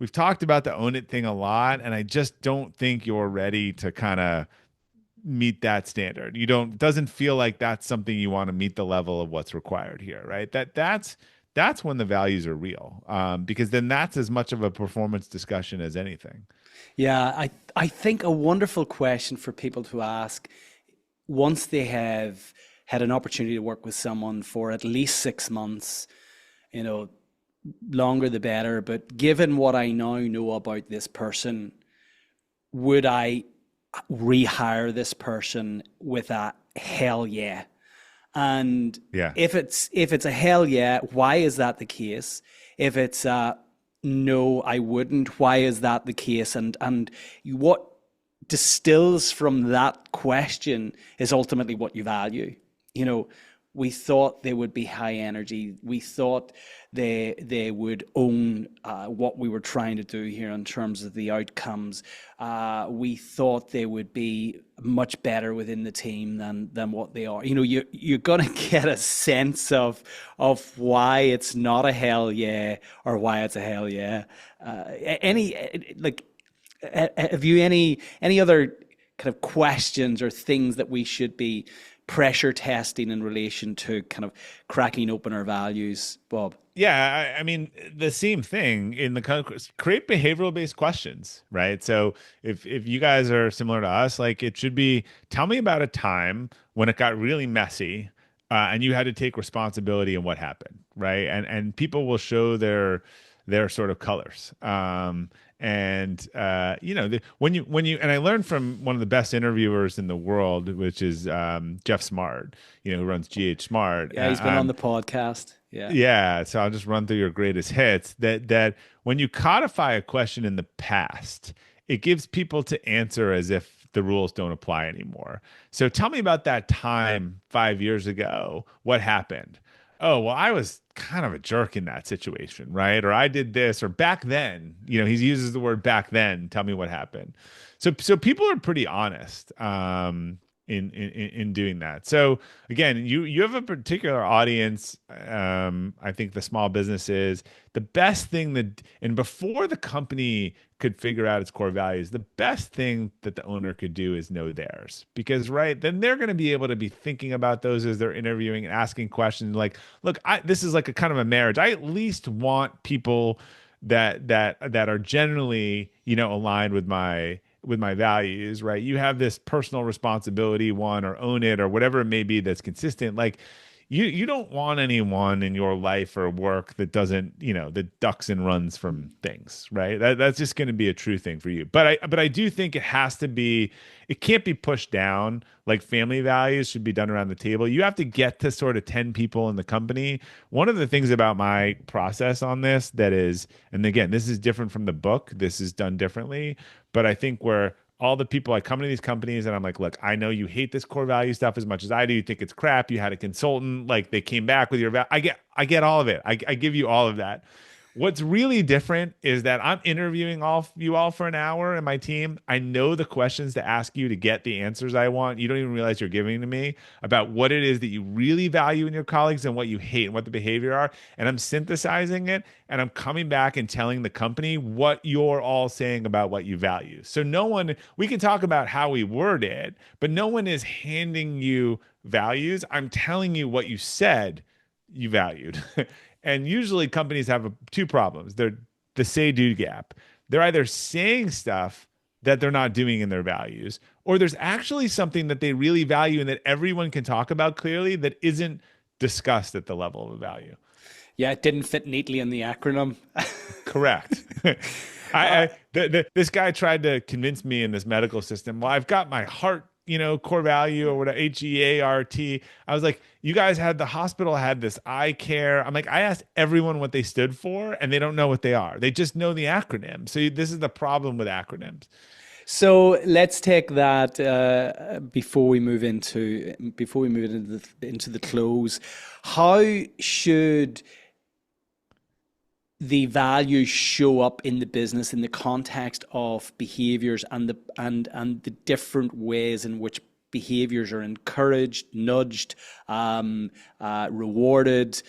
we've talked about the own it thing a lot, and I just don't think you're ready to kind of meet that standard. You don't doesn't feel like that's something you want to meet the level of what's required here, right? That's when the values are real, because then that's as much of a performance discussion as anything. Yeah, I think a wonderful question for people to ask once they have had an opportunity to work with someone for at least 6 months, you know, longer the better. But given what I now know about this person, would I rehire this person with a hell yeah? And Yeah. if it's a hell yeah, why is that the case? If it's a no, I wouldn't, why is that the case? And what distills from that question is ultimately what you value. You know, we thought they would be high energy. We thought they would own what we were trying to do here in terms of the outcomes. We thought they would be much better within the team than what they are. You know, you're gonna get a sense of why it's not a hell yeah or why it's a hell yeah. Have you any other kind of questions or things that we should be pressure testing in relation to kind of cracking open our values, Bob? Yeah, I mean the same thing in the create behavioral based questions, right? So if you guys are similar to us, like it should be tell me about a time when it got really messy, and you had to take responsibility and what happened, right? And people will show their sort of colors. And when you and I learned from one of the best interviewers in the world, which is Jeff Smart, who runs GH Smart. Yeah, he's been on the podcast. Yeah. Yeah, so I'll just run through your greatest hits. That when you codify a question in the past, it gives people to answer as if the rules don't apply anymore. So tell me about that time 5 years ago. What happened? Oh, well, I was kind of a jerk in that situation, right? Or I did this, or back then, he uses the word back then. Tell me what happened. So people are pretty honest in doing that. So again, you have a particular audience. I think the small businesses, the best thing and before the company could figure out its core values, the best thing that the owner could do is know theirs, because then they're going to be able to be thinking about those as they're interviewing and asking questions like, look, this is like a kind of a marriage. I at least want people that are generally, aligned with my with my values, right? You have this personal responsibility one, or own it, or whatever it may be, that's consistent. Like you don't want anyone in your life or work that doesn't, that ducks and runs from things, right? That's just going to be a true thing for you. But I do think it can't be pushed down. Like family values should be done around the table. You have to get to sort of 10 people in the company. One of the things about my process on this that is, and again, this is different from the book, this is done differently, but I think where all the people, I come to these companies and I'm like, look, I know you hate this core value stuff as much as I do. You think it's crap. You had a consultant, like they came back with your I get all of it. I give you all of that. What's really different is that I'm interviewing you all for an hour and my team. I know the questions to ask you to get the answers I want. You don't even realize you're giving to me about what it is that you really value in your colleagues and what you hate and what the behavior are. And I'm synthesizing it and I'm coming back and telling the company what you're all saying about what you value. So we can talk about how we word it, but no one is handing you values. I'm telling you what you said you valued. And usually companies have two problems. They're the say-do gap. They're either saying stuff that they're not doing in their values, or there's actually something that they really value and that everyone can talk about clearly that isn't discussed at the level of a value. Yeah, it didn't fit neatly in the acronym. Correct. This guy tried to convince me in this medical system, well, I've got my heart, core value or whatever, HEART. I was like, the hospital had this eye care. I'm like, I asked everyone what they stood for and they don't know what they are. They just know the acronym. So this is the problem with acronyms. So let's take that before we move into the close. How should the values show up in the business in the context of behaviors and the different ways in which behaviors are encouraged, nudged, rewarded,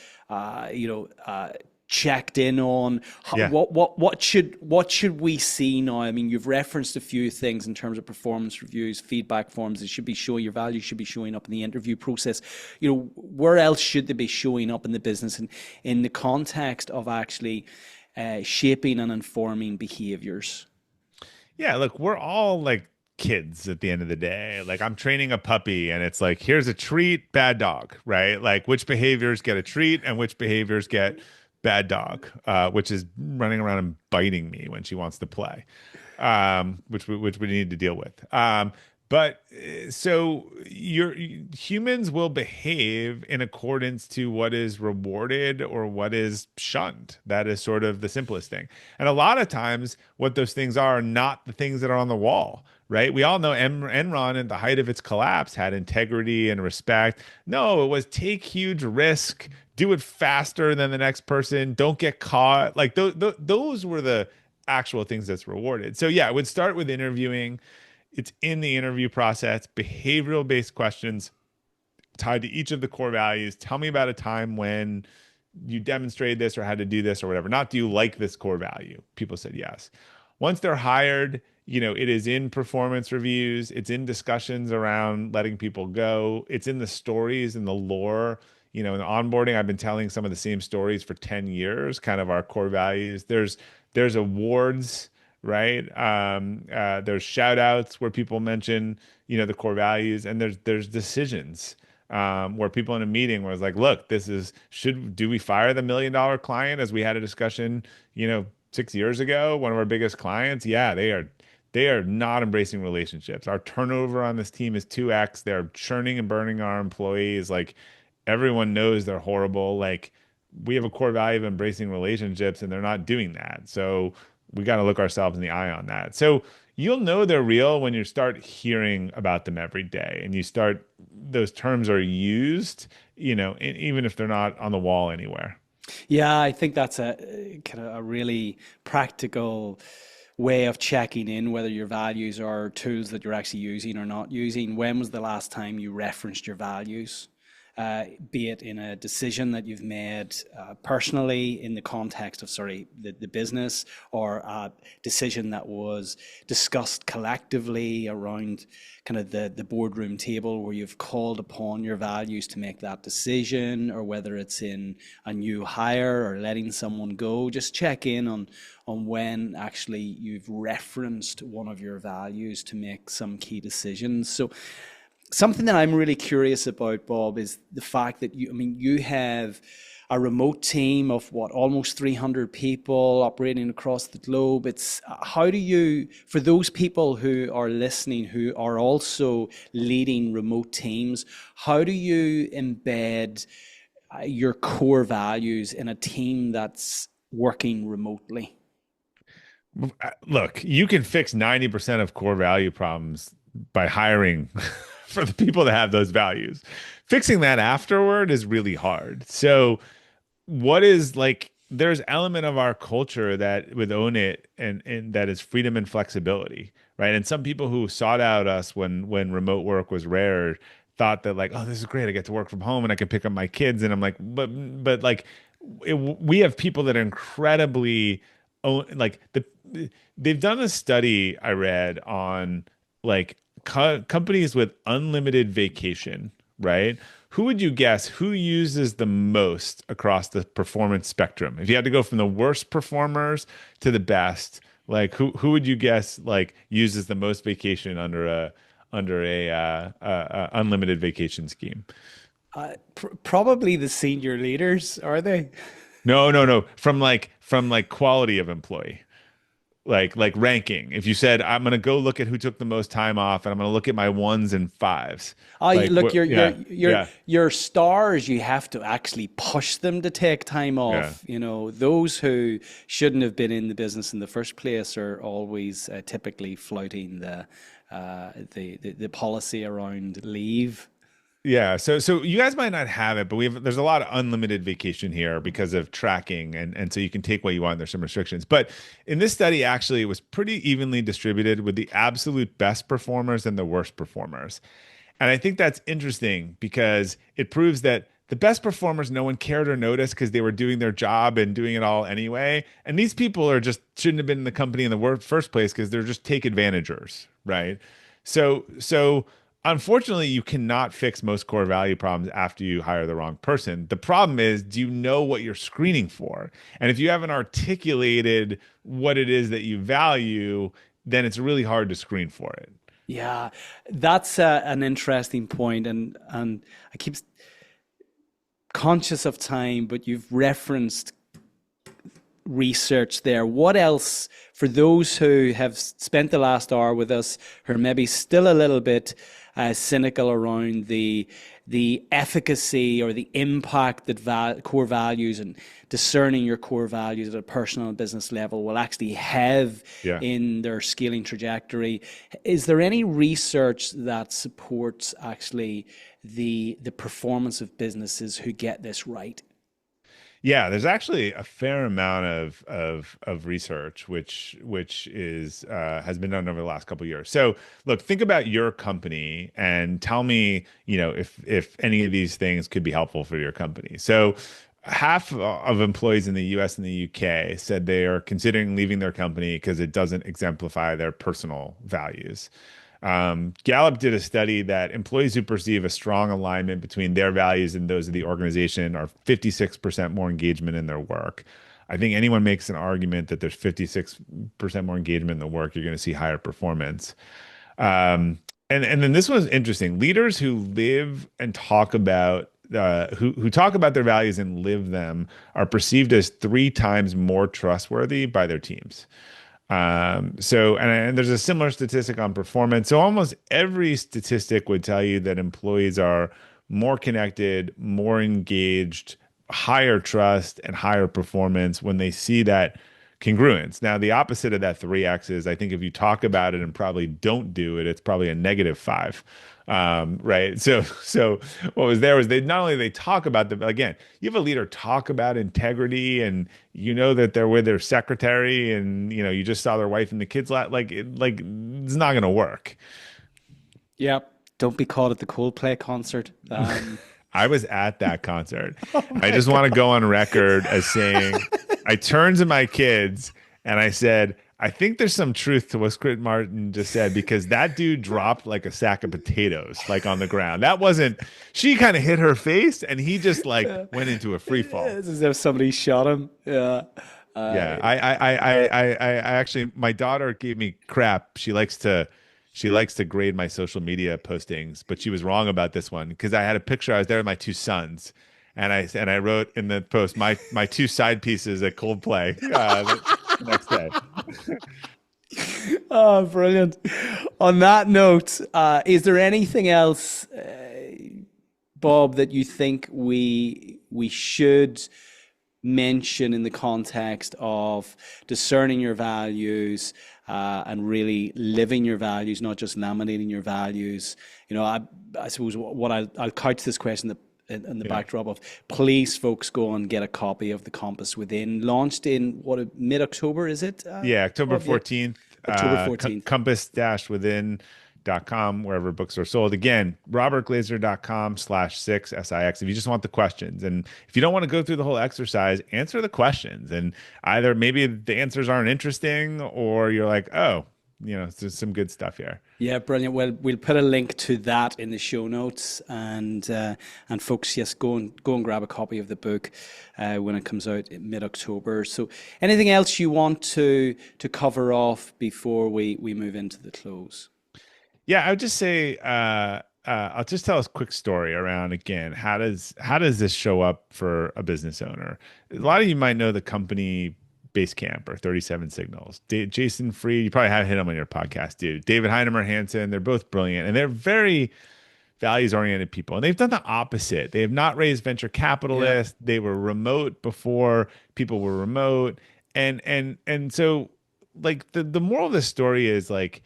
checked in on? Yeah. What should we see now? I mean, you've referenced a few things in terms of performance reviews, feedback forms. It should be showing your values, should be showing up in the interview process. Where else should they be showing up in the business and in the context of actually shaping and informing behaviors? Yeah, look, we're all like kids at the end of the day. Like I'm training a puppy and it's like, here's a treat, bad dog, right? Like which behaviors get a treat and which behaviors get bad dog, which is running around and biting me when she wants to play, which we need to deal with. But so humans will behave in accordance to what is rewarded or what is shunned. That is sort of the simplest thing. And a lot of times what those things are not the things that are on the wall, right? We all know Enron at the height of its collapse had integrity and respect. No, it was take huge risk, do it faster than the next person, don't get caught. Like those were the actual things that's rewarded. So yeah, it would start with interviewing. It's in the interview process, behavioral based questions tied to each of the core values. Tell me about a time when you demonstrated this or had to do this or whatever. Not do you like this core value? People said yes. Once they're hired, it is in performance reviews. It's in discussions around letting people go. It's in the stories and the lore. In the onboarding, I've been telling some of the same stories for 10 years, kind of our core values. There's awards, right? There's shout outs where people mention, the core values, and there's decisions where people in a meeting where it's like, look, do we fire the $1 million client as we had a discussion, 6 years ago, one of our biggest clients? Yeah, they are not embracing relationships. Our turnover on this team is 2x. They're churning and burning our employees. Like everyone knows they're horrible. Like we have a core value of embracing relationships and they're not doing that. So we got to look ourselves in the eye on that. So you'll know they're real when you start hearing about them every day and those terms are used, even if they're not on the wall anywhere. Yeah, I think that's a kind of a really practical way of checking in whether your values are tools that you're actually using or not using. When was the last time you referenced your values? be it in a decision that you've made personally in the context of, sorry, the business, or a decision that was discussed collectively around kind of the boardroom table where you've called upon your values to make that decision, or whether it's in a new hire or letting someone go. Just check in on when actually you've referenced one of your values to make some key decisions. So something that I'm really curious about, Bob, is the fact that you have a remote team of what, almost 300 people operating across the globe. It's how do you, for those people who are listening, who are also leading remote teams, how do you embed your core values in a team that's working remotely? Look, you can fix 90% of core value problems by hiring for the people that have those values. Fixing that afterward is really hard. So, what is like, there's element of our culture that would own it, and that is freedom and flexibility, right? And some people who sought out us when remote work was rare thought that like, oh, this is great. I get to work from home and I can pick up my kids. And I'm like, but like, we have people that are incredibly own, like they've done a study I read on like companies with unlimited vacation, right? Who would you guess who uses the most across the performance spectrum? If you had to go from the worst performers to the best, like who would you guess like uses the most vacation under a unlimited vacation scheme? Probably the senior leaders, are they? No, no, no. From like quality of employee. Like ranking. If you said I'm gonna go look at who took the most time off, and I'm gonna look at my ones and fives. Oh, Like look, what? Yeah, yeah, your stars. You have to actually push them to take time yeah. off. Those who shouldn't have been in the business in the first place are always typically flouting the policy around leave. Yeah, so you guys might not have it, but there's a lot of unlimited vacation here because of tracking, and so you can take what you want. There's some restrictions, but in this study, actually, it was pretty evenly distributed with the absolute best performers and the worst performers. And I think that's interesting because it proves that the best performers, no one cared or noticed because they were doing their job and doing it all anyway. And these people are just shouldn't have been in the company in the first place because they're just take advantagers, right? So unfortunately, you cannot fix most core value problems after you hire the wrong person. The problem is, do you know what you're screening for? And if you haven't articulated what it is that you value, then it's really hard to screen for it. Yeah, that's an interesting point, and I keep conscious of time, but you've referenced research there. What else, for those who have spent the last hour with us, who are maybe still a little bit cynical around the efficacy or the impact that core values and discerning your core values at a personal and business level will actually have Yeah. in their scaling trajectory? Is there any research that supports actually the performance of businesses who get this right? Yeah, there's actually a fair amount of research which is has been done over the last couple of years. So look, think about your company and tell me, if any of these things could be helpful for your company. So half of employees in the US and the UK said they are considering leaving their company because it doesn't exemplify their personal values. Gallup did a study that employees who perceive a strong alignment between their values and those of the organization are 56% more engagement in their work. I think anyone makes an argument that there's 56% more engagement in the work, you're going to see higher performance. And then this was interesting. Leaders who live and talk about who talk about their values and live them are perceived as 3 times more trustworthy by their teams. And there's a similar statistic on performance. So almost every statistic would tell you that employees are more connected, more engaged, higher trust, and higher performance when they see that congruence. Now, the opposite of that 3x is, I think if you talk about it and probably don't do it, it's probably a -5. Right. So what was there was they not only they talk about the, again, you have a leader talk about integrity and that they're with their secretary and you just saw their wife and the kids like it's not going to work. Yeah, don't be caught at the Coldplay concert. I was at that concert. Oh And I my just want to God. go on record as saying, I turned to my kids and I said, I think there's some truth to what Chris Martin just said because that dude dropped like a sack of potatoes like on the ground. That wasn't, she kind of hit her face and he just like went into a free fall. It's as if somebody shot him. Yeah. Yeah, Uh, I actually, my daughter gave me crap. She likes to grade my social media postings, but she was wrong about this one because I had a picture. I was there with my two sons, and I wrote in the post my two side pieces at Coldplay the next day. oh, brilliant. On that note, is there anything else, Bob, that you think we should mention in the context of discerning your values and really living your values, not just laminating your values? You know, I suppose what I'll couch this question in the Yeah. backdrop of please, folks, go and get a copy of The Compass Within, launched in what, mid October, is it? Yeah, October Bob? Yeah, 14th, October 14th. compass-within.com, wherever books are sold. Again, robertglazer.com/6, SIX, if you just want the questions. And if you don't want to go through the whole exercise, answer the questions. And either maybe the answers aren't interesting or you're like, oh, there's some good stuff here. Yeah, brilliant. Well, we'll put a link to that in the show notes, and folks, yes, go and grab a copy of the book when it comes out in mid-October. So, anything else you want to cover off before we move into the close? Yeah, I would just say I'll just tell a quick story around again. How does this show up for a business owner? A lot of you might know the company Basecamp or 37 Signals. Jason Fried, you probably have hit him on your podcast, dude. David Heinemeier Hansen, they're both brilliant and they're very values oriented people. And they've done the opposite. They have not raised venture Yeah. capitalists. They were remote before people were remote. And so like the moral of the story is like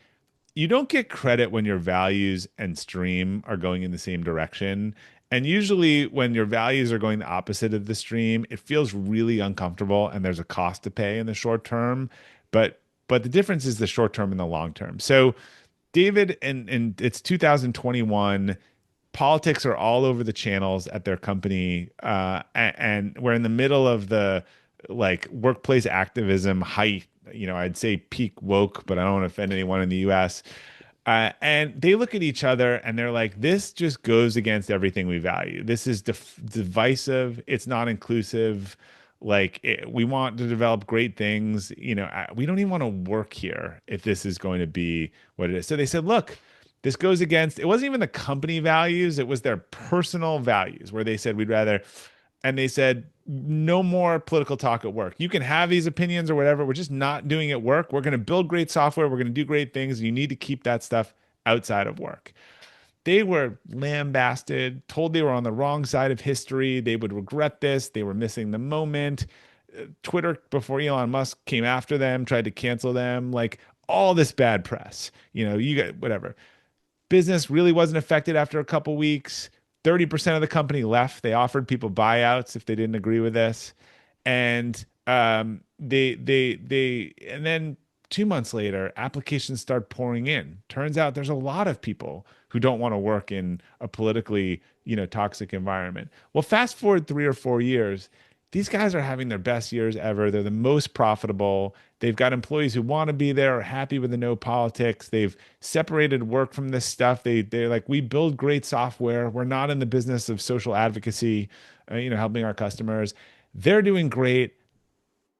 you don't get credit when your values and stream are going in the same direction. And usually, when your values are going the opposite of the stream, it feels really uncomfortable, and there's a cost to pay in the short term. But the difference is the short term and the long term. So, David, and it's 2021. Politics are all over the channels at their company, and we're in the middle of the like workplace activism height. I'd say peak woke, but I don't want to offend anyone in the U.S. And they look at each other and they're like, this just goes against everything we value. This is divisive. It's not inclusive. We want to develop great things. We don't even want to work here if this is going to be what it is. So they said, look, this goes against, it wasn't even the company values. It was their personal values where they said, and they said, no more political talk at work. You can have these opinions or whatever. We're just not doing it at work. We're going to build great software. We're going to do great things. You need to keep that stuff outside of work. They were lambasted, told they were on the wrong side of history. They would regret this. They were missing the moment. Twitter, before Elon Musk came after them, tried to cancel them, like all this bad press. You got whatever. Business really wasn't affected after a couple weeks. 30% of the company left. They offered people buyouts if they didn't agree with this. And and then 2 months later, applications start pouring in. Turns out there's a lot of people who don't want to work in a politically, toxic environment. Well, fast forward 3 or 4 years, these guys are having their best years ever. They're the most profitable. They've got employees who want to be there, are happy with the no politics. They've separated work from this stuff. They're like, we build great software. We're not in the business of social advocacy, helping our customers. They're doing great,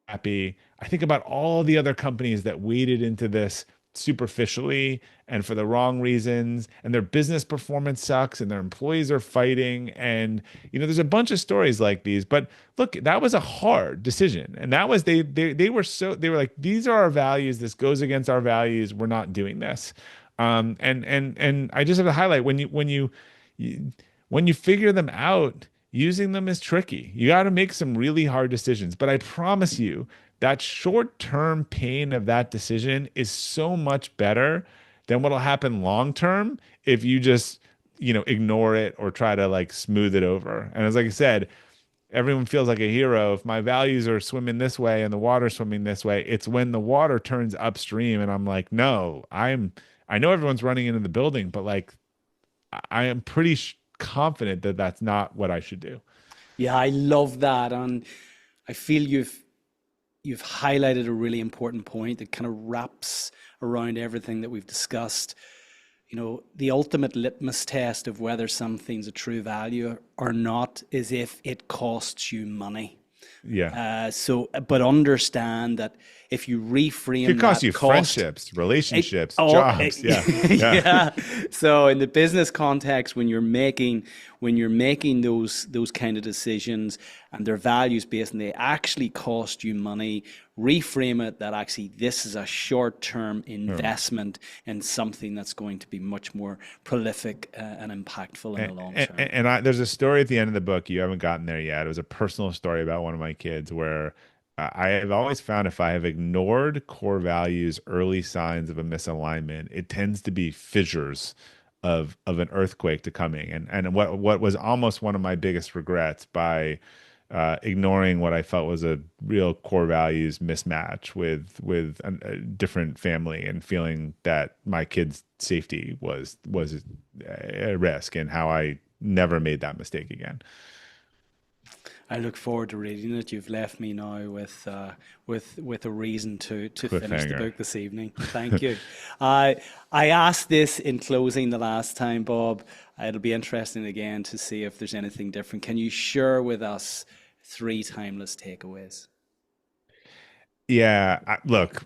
happy. I think about all the other companies that waded into this superficially and for the wrong reasons, and their business performance sucks and their employees are fighting. And there's a bunch of stories like these. But look, that was a hard decision. And that was they were like, these are our values. This goes against our values. We're not doing this. And I just have to highlight when you figure them out, using them is tricky. You got to make some really hard decisions. But I promise you, that short-term pain of that decision is so much better than what'll happen long-term if you just, ignore it or try to like smooth it over. And as like I said, everyone feels like a hero. If my values are swimming this way and the water swimming this way, it's when the water turns upstream and I'm like, no, I know everyone's running into the building, but like I am pretty confident that that's not what I should do. Yeah, I love that. And I feel you've highlighted a really important point that kind of wraps around everything that we've discussed. You know, the ultimate litmus test of whether something's a true value or not is if it costs you money. Yeah. But understand that if you Could reframe cost that you cost, friendships, relationships, jobs. Yeah. Yeah. yeah. So in the business context, when you're making those kind of decisions and they're values based and they actually cost you money, reframe it that actually this is a short-term investment in something that's going to be much more prolific and impactful in the long term. There's a story at the end of the book. You haven't gotten there yet. It was a personal story about one of my kids where I have always found if I have ignored core values, early signs of a misalignment, it tends to be fissures of an earthquake to coming. And what was almost one of my biggest regrets by ignoring what I felt was a real core values mismatch with a different family and feeling that my kids' safety was a risk, and how I never made that mistake again. I look forward to reading it. You've left me now with a reason to finish the Cliffhanger. book this evening. Thank you. I asked this in closing the last time, Bob. It'll be interesting again to see if there's anything different. Can you share with us 3 timeless takeaways? Yeah, look,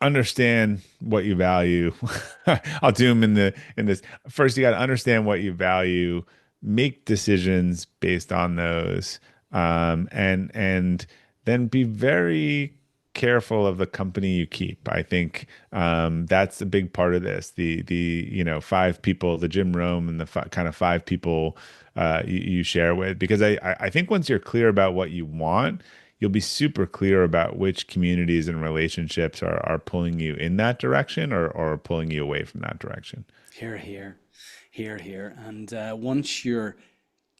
understand what you value. I'll do them in this. First, you got to understand what you value, make decisions based on those, and then be very careful of the company you keep. I think that's a big part of this. The 5 people, the Jim Rome, and the kind of 5 people you share with, because I think once you're clear about what you want, you'll be super clear about which communities and relationships are pulling you in that direction or pulling you away from that direction. Here, here, here, here. And once you're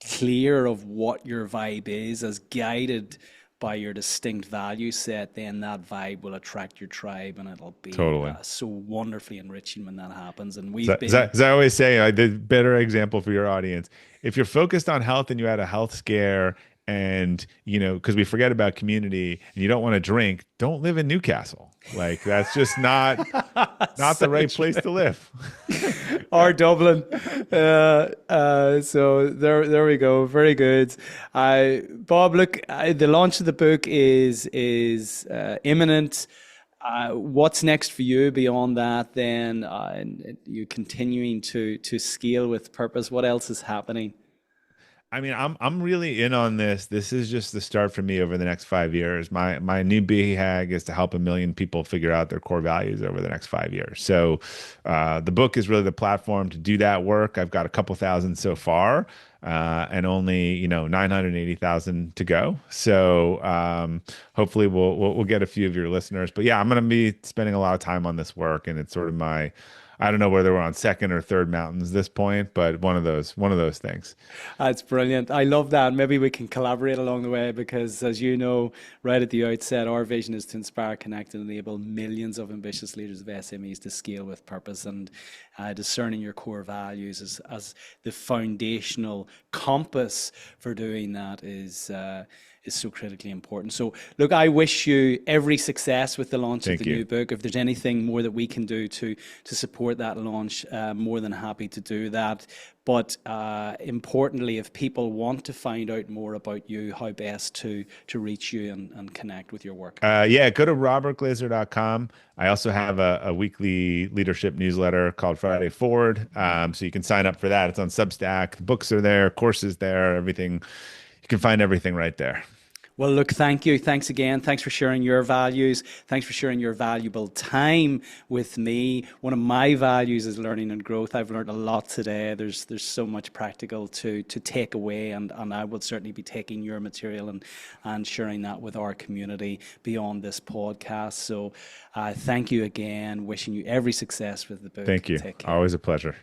clear of what your vibe is, as guided by your distinct value set, then that vibe will attract your tribe, and it'll be Totally. so wonderfully enriching when that happens. And we've So, been, as I always say, the better example for your audience, if you're focused on health and you had a health scare, and because we forget about community, and you don't want to drink, don't live in Newcastle. Like, that's just not the right place to live. or Dublin. So there we go. Very good. Bob, look, the launch of the book is imminent. What's next for you beyond that? Then and you continuing to scale with purpose. What else is happening? I mean, I'm really in on this. This is just the start for me over the next 5 years. My new BHAG is to help 1 million people figure out their core values over the next 5 years. So the book is really the platform to do that work. I've got a couple thousand so far, and only 980,000 to go. So hopefully we'll get a few of your listeners. But yeah, I'm going to be spending a lot of time on this work, and it's sort of I don't know whether we're on second or third mountains at this point, but one of those things. That's brilliant. I love that. Maybe we can collaborate along the way because, as you know, right at the outset, our vision is to inspire, connect, and enable millions of ambitious leaders of SMEs to scale with purpose. And discerning your core values as the foundational compass for doing that is so critically important. So look, I wish you every success with the launch of the new book. If there's anything more that we can do to support that launch, more than happy to do that. But importantly, if people want to find out more about you, how best to reach you and connect with your work? Yeah, go to robertglazer.com. I also have a weekly leadership newsletter called Friday Forward. So you can sign up for that. It's on Substack. The books are there, courses there, everything. You can find everything right there. Well, look, thank you. Thanks again. Thanks for sharing your values. Thanks for sharing your valuable time with me. One of my values is learning and growth. I've learned a lot today. There's so much practical to take away, and I will certainly be taking your material and sharing that with our community beyond this podcast. So thank you again. Wishing you every success with the book. Thank you. Always a pleasure.